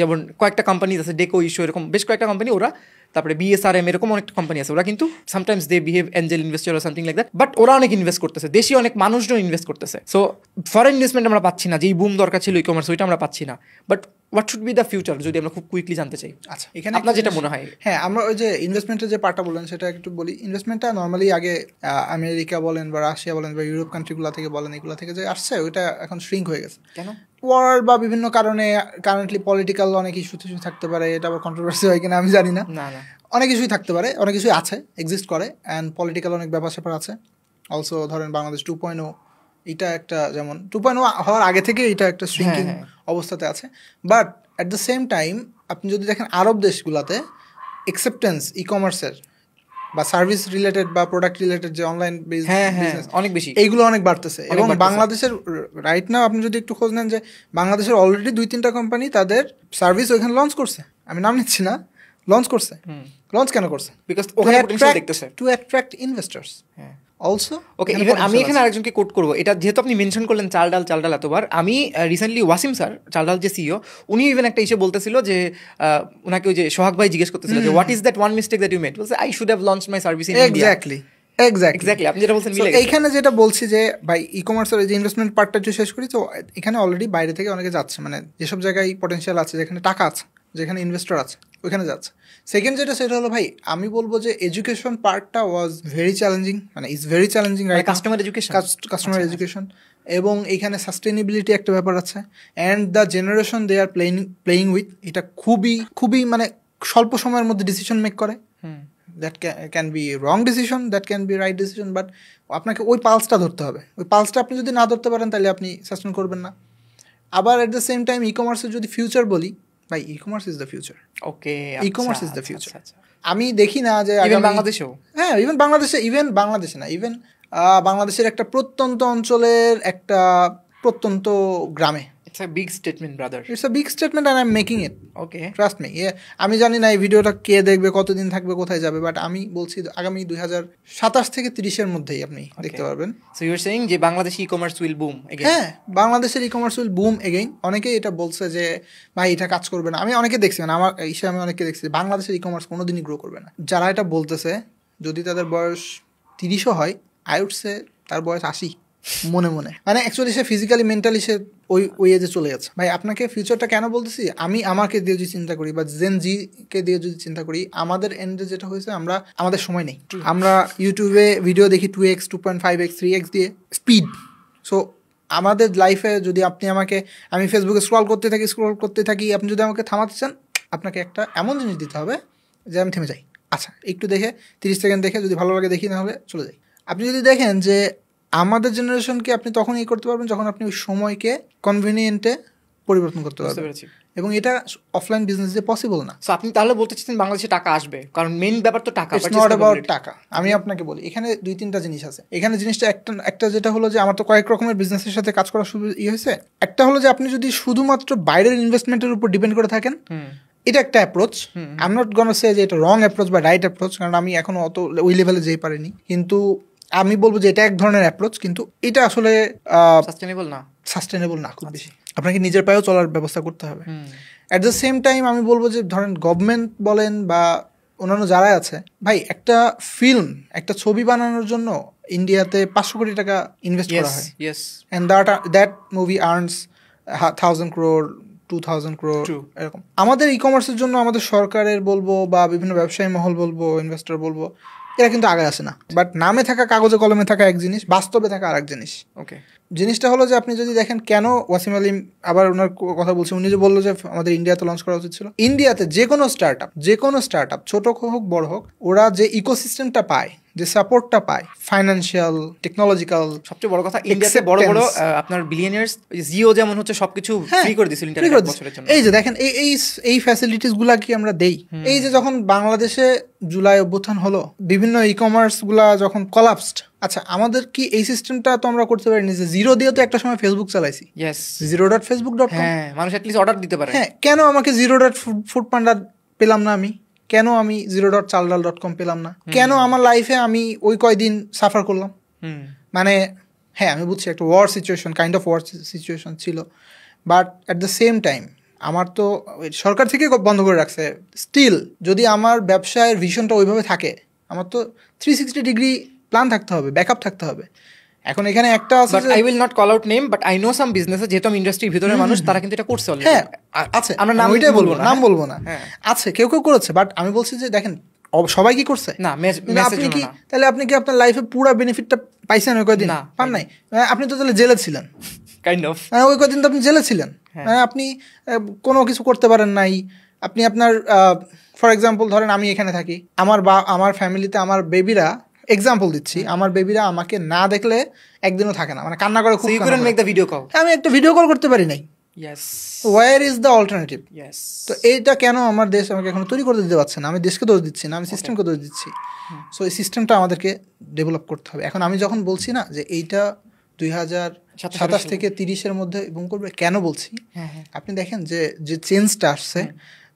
যেমন কয়েকটা কোম্পানি আছে, ডেকো ইস্যু, এরকম বেশ কয়েকটা কোম্পানি, ওরা তারপরে বিএসআরএম, এরকম অনেক কোম্পানি আছে, ওরা কিন্তু sometimes they behave angel investor or something like that, but ওরা অনেক ইনভেস্ট করতেছে, দেশি অনেক মানুষজন ইনভেস্ট করতেছে। সো ফরেন ইনভেস্টমেন্ট আমরা পাচ্ছি না, যেই বুম দরকার ছিল ই কমার্স, ওইটা আমরা পাচ্ছি না। But what should be the future যদি আমরা খুব কুইকলি জানতে চাই? আচ্ছা, এখানে আপনার যেটা মনে হয়। হ্যাঁ, আমরা ওই যে ইনভেস্টমেন্টের যে পার্টটা বললেন সেটা একটু বলি। ইনভেস্টমেন্টটা নর্মালি আগে আমেরিকা বলেন বা রাশিয়া বলেন বা ইউরোপ কান্ট্রিগুলো থেকে বলেন, এগুলো থেকে যে আসছে, ওইটা এখন শ্রিঙ্ক হয়ে গেছে। কেন? ওয়ার বা বিভিন্ন কারণে, কারেন্টলি পলিটিক্যাল অনেক ইস্যু থাকতে পারে, এটা আবার কন্ট্রোভার্সি হয় কিনা আমি জানি না। অনেক কিছুই থাকতে পারে, অনেক কিছুই আছে, এক্সিস্ট করে, অ্যান্ড পলিটিক্যাল অনেক ব্যাপার স্যাপার আছে। অলসো ধরেন বাংলাদেশ 2.0, এটা একটা যেমন 2.0 হওয়ার আগে থেকে এটা একটা শ্রিঙ্কিং অবস্থাতে আছে। But at the same time আপনি যদি দেখেন আরব দেশগুলোতে অ্যাকসেপ্টেন্স ই কমার্সের বা সার্ভিস রিলেটেড বা প্রোডাক্ট রিলেটেড যে অনলাইন বিজনেস অনেক বেশি, এইগুলো অনেক বাড়তেছে। এবং বাংলাদেশের রাইট নাও আপনি যদি একটু খোঁজ নেন যে বাংলাদেশের অলরেডি 2-3টা কোম্পানি তাদের সার্ভিস ওইখানে লঞ্চ করছে, আমি নাম নিচ্ছি না, লঞ্চ করছে। লঞ্চ কেন করছে? বিকজ ওখানে পটেনশিয়াল দেখতেছে, টু অ্যাট্রাক্ট ইনভেস্টর্স। অলসো ওকে, ইভেন আমি এখানে আরেকজনকে কোট করবো, এটা যেহেতু আপনি মেনশন করলেন চাল ডাল এতবার, আমি রিসেন্টলি ওয়াসিম স্যার, চাল ডাল যে সিইও, উনি ইভেন একটা ইস্যু বলতেছিল যে ওনাকে ওই যে সোহাগ ভাই জিজ্ঞেস করতেছিল যে what is that one mistake that you made, বলছে I should have launched my service in India. Exactly আপনি যেটা বলছেন মিলে গেছে। এইখানে যেটা বলছি যে ভাই ই কমার্সের যে ইনভেস্টমেন্ট পার্টটা একটু শেষ করি, তো এখানে অলরেডি বাইরে থেকে অনেকে যাচ্ছে, মানে যেসব জায়গায় পটেনশিয়াল আছে, যেখানে টাকা আছে, যেখানে ইনভেস্টর আছে, ওইখানে যাচ্ছে। সেকেন্ড যেটা সেটা হলো ভাই আমি বলবো যে এডুকেশন পার্টটা ওয়াজ ভেরি চ্যালেঞ্জিং, মানে is very challenging, right? Customer education, এবং এইখানে সাস্টেনেবিলিটি একটা ব্যাপার আছে, and the generation they are playing with, এটা খুবই মানে স্বল্প সময়ের মধ্যে ডিসিশন মেক করে। That can be wrong decision, that can be right decision, but আপনাকে ওই পালসটা ধরতে হবে। ওই পালসটা আপনি যদি না ধরতে পারেন তাহলে আপনি সাস্টেন করবেন না। আবার এট দ্য সেম টাইম ই কমার্সের যদি ফিউচার বলি, ভাই e commerce is the future. Okay, e commerce is the future. আমি দেখি না যে বাংলাদেশেও, হ্যাঁ ইভেন বাংলাদেশে না, ইভেন বাংলাদেশের একটা প্রত্যন্ত অঞ্চলের একটা প্রত্যন্ত গ্রামে, It's a big statement, brother. It's a big statement and I'm making it. Okay. Trust me. আমি জানি না এই ভিডিওটা কে দেখবে, কতদিন থাকবে, কোথায় যাবে, বাট আমি বলছি আগামী 2027 থেকে 30-এর মধ্যেই আপনি দেখতে পারবেন। So you're saying যে Bangladesh e-commerce will boom again? হ্যাঁ, বাংলাদেশের ই-কমার্স will boom again. অনেকেই এটা বলছে যে ভাই এটা কাজ করবে না। আমি অনেকে দেখছি, মানে আমার হিসেবে আমি অনেকে দেখছি বাংলাদেশের ই-কমার্স কোনোদিনই গ্রো করবে না। যারা এটা বলতেছে যদি তাদের বয়স 30ও হয়, আই উড সে তার বয়স 80 মনে মানে অ্যাকচুয়ালি সে ফিজিক্যালি মেন্টালি সে ওই এজে চলে যাচ্ছে। ভাই আপনাকে ফিউচারটা কেন বলতেছি, আমি আমাকে দিয়ে যদি চিন্তা করি বা জেন জি কে দিয়ে যদি চিন্তা করি, আমাদের এন্ডে যেটা হয়েছে, আমাদের সময় নেই। আমরা ইউটিউবে ভিডিও দেখি 2x 2.5x 3x দিয়ে স্পিড। সো আমাদের লাইফে যদি আমি ফেসবুকে স্ক্রল করতে থাকি, আপনি যদি আমাকে থামাতে চান, আপনাকে একটা এমন জিনিস দিতে হবে যে আমি থেমে যাই, আচ্ছা একটু দেখে 30 সেকেন্ড দেখে যদি ভালো লাগে দেখি, না হলে চলে যাই। আপনি যদি দেখেন যে আমাদের জেনারেশনকে আপনি তখনই করতে পারবেন যখন আপনি ওই সময়কে কনভিনিয়েন্টে পরিবর্তন করতে পারবেন, এবং এটা অফলাইন বিজনেসে পসিবল না। সো আপনি তাহলে বলতে চাচ্ছেন বাংলাদেশে টাকা আসবে, কারণ মেইন ব্যাপার তো টাকা, ইটস নট অ্যাবাউট টাকা। আমি আপনাকে বলি এখানে 2-3টা জিনিস আছে। এখানে জিনিসটা একটা যেটা হলো যে আমার তো কয়েক রকমের বিজনেসের সাথে কাজ করা হয়েছে। একটা হলো যে আপনি যদি শুধুমাত্র বাইরের ইনভেস্টমেন্টের উপর ডিপেন্ড করে থাকেন, এটা একটা approach. I am not gonna say যে এটা রং অ্যাপ্রোচ বা রাইট অ্যাপ্রোচ, কারণ আমি এখনো অত ওই লেভেলে যেতে পারিনি, কিন্তু আমি বলবো যে এটা এক ধরনের অ্যাপ্রোচ, কিন্তু এটা আসলে সাস্টেনেবল না খুব বেশি। আপনাকে নিজের পায়েও চলার ব্যবস্থা করতে হবে। অ্যাট দ্য সেম টাইম আমি বলবো যে ধরেন গভর্নমেন্ট বলেন বা অন্যান্য যারা আছে, ভাই একটা ছবি বানানোর জন্য ইন্ডিয়াতে 500 কোটি টাকা ইনভেস্ট করা হয়, and that movie earns 1000 crore 2000 crore এরকম। আমাদের ই কমার্সের জন্য আমাদের সরকারের বলবো বা বিভিন্ন ব্যবসায়ী মহল বলবো, ইনভেস্টর বলবো, এরা কিন্তু আগে আসে না। বাট নামে থাকা, কাগজে কলমে থাকা এক জিনিস, বাস্তবে থাকা আর এক জিনিস। ওকে, জিনিসটা হলো যে আপনি যদি দেখেন কেন ওয়াসিম আলিম, আবার ওনার কথা বলছি, উনি যে বললো যে আমাদের ইন্ডিয়াতে লঞ্চ করা উচিত ছিল। ইন্ডিয়াতে যে কোনো স্টার্ট আপ ছোট হোক বড় হোক, ওরা যে ইকোসিস্টেমটা পায়, যে সাপোর্টটা পায়, ফাইন্যান্সিয়াল, টেকনোলজিক্যাল, সবচেয়ে বড় কথা ইন্ডিয়াতে বড় আপনার বিলিয়নিয়ার্স, জিও যেমন হচ্ছে সবকিছু ফ্রি করে দিয়েছিল ইন্টারনেট বছরের জন্য। এই যে দেখেন এই ফ্যাসিলিটিস গুলা কি আমরা দেই? এই যে যখন বাংলাদেশে জুলাই অভ্যুত্থান হলো, বিভিন্ন ই কমার্স গুলা যখন কলাপসড, আচ্ছা আমাদের কি এই সিস্টেমটা তো আমরা করতে পারিনি যে জিরো দিয়ে তো একটা সময় ফেসবুক চালাইছি, zero.facebook.com, মানুষ অ্যাটলিস্ট অর্ডার দিতে পারে। হ্যাঁ, কেন আমাকে zero.foodpanda পেলাম না? কেন আমি zero.chaldal.com পেলাম না? কেন আমার লাইফে আমি ওই কয়দিন সাফার করলাম? মানে হ্যাঁ, আমি বুঝছি একটা ওয়ার সিচুয়েশন ছিল, but at the same time আমার তো সরকার থেকে বন্ধ করে রাখছে। স্টিল যদি আমার ব্যবসায়ের ভিশনটা ওইভাবে থাকে, আমার তো 360 ডিগ্রি প্ল্যান থাকতে হবে, ব্যাকআপ থাকতে হবে। এখন এখানে একটা আছে, but I will not call out name, but I know some businesses, যেহেতু আমি ইন্ডাস্ট্রির ভিতরে মানুষ, তারা কিন্তু এটা করছে অলরেডি। হ্যাঁ আছে, আমরা নাম বলবো না, আছে কেউ করেছে, বাট আমি বলছি যে দেখেন সবাই কি করছে না, আপনি কি তাহলে আপনি কি আপনার লাইফে পুরো বেনিফিটটা পাইছেন ওই কদিন? পান নাই। আপনি তো তাহলে জেলে ছিলেন, কাইন্ড অফ, ওই কদিন তো আপনি জেলে ছিলেন, আপনি কোনো কিছু করতে পারেন নাই, আপনি আপনার ফর এক্সাম্পল ধরেন আমি এখানে থাকি, আমার ফ্যামিলিতে আমার বেবিরা, এক্সাম্পল দিচ্ছি, আমার বেবিরা আমাকে না দেখলে একদিনও থাকে না, মানে কান্না করে খুব। আমি একটা ভিডিও কল করতে পারি নাই। Where is the alternative? তো এইটা কেন আমার দেশ আমাকে এখন তৈরি করে দিতে পারছে না? আমি দেশকে দোষ দিচ্ছি না, আমি সিস্টেমকে দোষ দিচ্ছি। সো এই সিস্টেমটা আমাদেরকে ডেভেলপ করতে হবে। এখন আমি যখন বলছি না যে এইটা 2027 থেকে 30-এর মধ্যে বুম করবে, কেন বলছি? আপনি দেখেন যে চেঞ্জটা আসছে,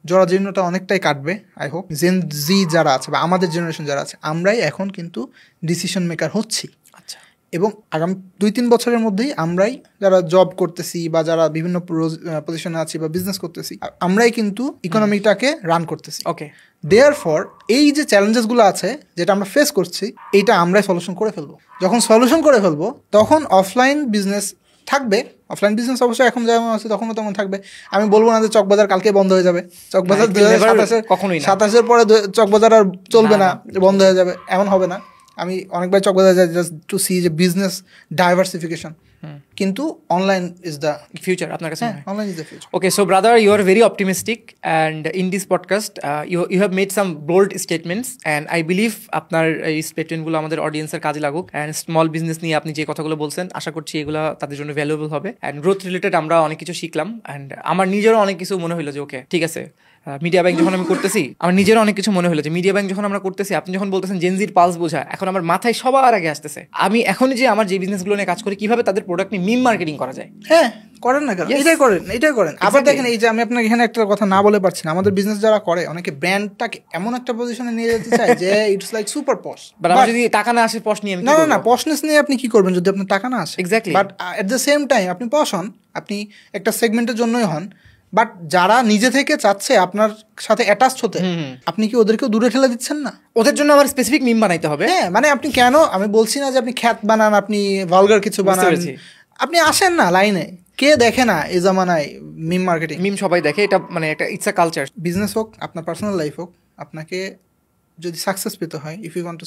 জরাজীর্ণটা অনেকটাই কাটবে। আই হোপ জেন জি যারা আছে বা আমাদের জেনারেশন যারা আছে, আমরাই এখন কিন্তু ডিসিশন মেকার হচ্ছি। এবং আগামী 2-3 বছরের মধ্যেই আমরাই যারা জব করতেছি বা যারা বিভিন্ন পজিশনে আছি বা বিজনেস করতেছি, আমরাই কিন্তু ইকোনমিটাকে রান করতেছি। দেয়ারফর এই যে চ্যালেঞ্জেসগুলো আছে যেটা আমরা ফেস করছি, এইটা আমরাই সলিউশন করে ফেলবো। যখন সলিউশন করে ফেলবো তখন অফলাইন বিজনেস থাকবে। অফলাইন বিজনেস অবশ্যই এখন যেমন আছে তখনও তেমন থাকবে। আমি বলবো না যে চকবাজার কালকে বন্ধ হয়ে যাবে, চকবাজার 2027-এর পরে চকবাজার আর চলবে না, বন্ধ হয়ে যাবে, এমন হবে না। আমি অনেকবার চকবাজার যাই জাস্ট টু সি যে বিজনেস ডাইভার্সিফিকেশন, কিন্তু অনলাইন ইজ দ্য ফিউচার আপনার কাছে? Online is the future. Okay, so brother, you are very optimistic and in this podcast you have made some bold statements and I believe আপনার এই স্টেটমেন্টগুলো আমাদের অডিয়েন্সের কাজে লাগুক। অ্যান্ড স্মল বিজনেস নিয়ে আপনি যে কথাগুলো বলছেন, আশা করছি এগুলো তাদের জন্য ভ্যালুয়েবল হবে। অ্যান্ড গ্রোথ রিলেটেড আমরা অনেক কিছু শিখলাম অ্যান্ড আমার নিজেরও অনেক কিছু মনে হলো যে ওকে ঠিক আছে, মিডিয়া ব্যাংক যখন আমি করতেছি আমার নিজেরও অনেক কিছু মনে হলো যে মিডিয়া ব্যাংক যখন আমরা করতেছি, আপনি যখন বলতেছেন জেনজির পালস বোঝা, এখন আমার মাথায় সবার আগে আসতেছে আমি এখন যে আমার যে বিজনেসগুলো নিয়ে কাজ করি কিভাবে তাদের প্রোডাক্ট নিয়ে মিম মার্কেটিং করা যায়। হ্যাঁ, করেন না কেন? এটাই করেন। আবার দেখেন, এই যে আমি আপনাকে এখানে একটা কথা না বলে পারছি না, আমাদের বিজনেস যারা করে অনেকে ব্র্যান্ডটাকে এমন একটা পজিশনে নিয়ে যেতে চায় যে it's like super posh. But আমার যদি টাকা না আসে পশ নিয়ে আমি না পশনেস নিয়ে আপনি কি করবেন যদি আপনার টাকা না আসে? Exactly. But at the same time আপনি পশ হন, আপনি একটা সেগমেন্টের জন্যই হন, বাট যারা নিজে থেকে চাচ্ছে আপনার সাথে অ্যাটাচড হতে, আপনি কি ওদেরকেও দূরে ঠেলে দিচ্ছেন না? ওদের জন্য আবার স্পেসিফিক মিম বানাইতে হবে। হ্যাঁ, মানে আপনি কেন, আমি বলছি না যে আপনি খ্যাত বানান, আপনি ভালগার কিছু বানান, আপনি আসেন না লাইনে। কে দেখে না এই জামানায় মিম মার্কেটিং? মিম সবাই দেখে, এটা মানে একটা ইটস আ কালচার। বিজনেস হোক, আপনার পার্সোনাল লাইফ হোক, আপনাকে যদি সাকসেস পেতে হয়, if you want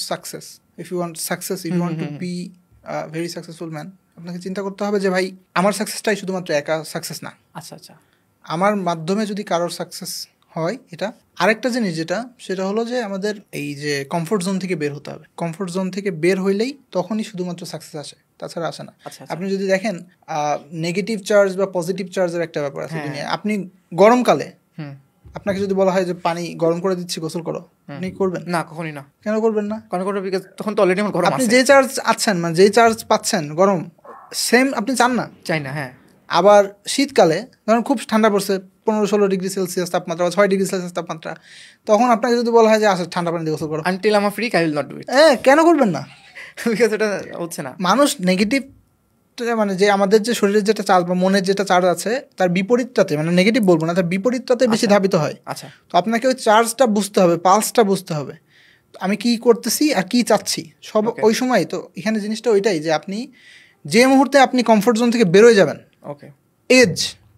to be very successful man, আপনাকে চিন্তা করতে হবে যে ভাই আমার সাকসেসটাই শুধুমাত্র একা সাকসেস না। আচ্ছা, আমার মাধ্যমে যদি কারোর সাকসেস হয়, এটা আরেকটা জিনিস যেটা, সেটা হলো যে আমাদের এই যে কমফোর্ট জোন থেকে বের হতে হবে। কমফোর্ট জোন থেকে বের হইলেই তখনই শুধুমাত্র সাকসেস আসে, তাছাড়া আসে না। আপনি যদি দেখেন নেগেটিভ চার্জ বা পজিটিভ চার্জের একটা ব্যাপার আছে দুনিয়ায়। আপনি গরমকালে আপনাকে যদি বলা হয় যে পানি গরম করে দিচ্ছি, গোসল করো, আপনি করবেন না? কখনই না। কেন করবেন না? তখন তো অলরেডি আমার গরম আছে। আপনি যে চার্জ আছেন, মানে যে চার্জ পাচ্ছেন গরম, সেম আপনি চান না? চাই না, হ্যাঁ। আবার শীতকালে ধরুন খুব ঠান্ডা পড়ছে, 15-16 ডিগ্রি সেলসিয়াস তাপমাত্রা বা 6 ডিগ্রি সেলসিয়াস তাপমাত্রা, তখন আপনাকে যদি বলা হয় যে আসলে ঠান্ডা পানি দিয়ে গোসল করো, until I am free I will not do it. কেন করবেন না? বিকজ এটা হচ্ছে না। মানুষ নেগেটিভ, মানে যে আমাদের যে শরীরের যেটা চার্জ বা মনের যেটা চার্জ আছে তার বিপরীতটাতে, মানে নেগেটিভ বলবো না, তার বিপরীতটাতে বেশি ধাবিত হয়। আচ্ছা, তো আপনাকে ওই চার্জটা বুঝতে হবে, পালসটা বুঝতে হবে, আমি কি করতেছি আর কি চাচ্ছি সব ওই সময়। তো এখানে জিনিসটা ওইটাই যে আপনি যে মুহূর্তে আপনি কমফোর্ট জোন থেকে বেরোয় যাবেন, okay,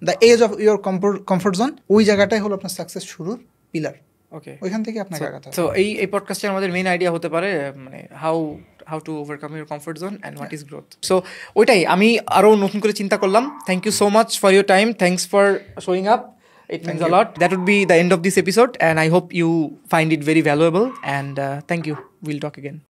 the edge of your comfort zone, ওই জায়গাটাই হলো আপনার সাকসেস শুরুর পিলার। ওকে, ওইখান থেকে আপনাকে আগাতে হবে। তো এই পডকাস্টে আমাদের মেইন আইডিয়া হতে পারে মানে how to overcome your comfort zone and what is growth. So ওইটাই আমি আরও নতুন করে চিন্তা করলাম। Thank you so much for your time, thanks for showing up, it means a lot. That would be the end of this episode and I hope you find it very valuable and thank you. We'll talk again.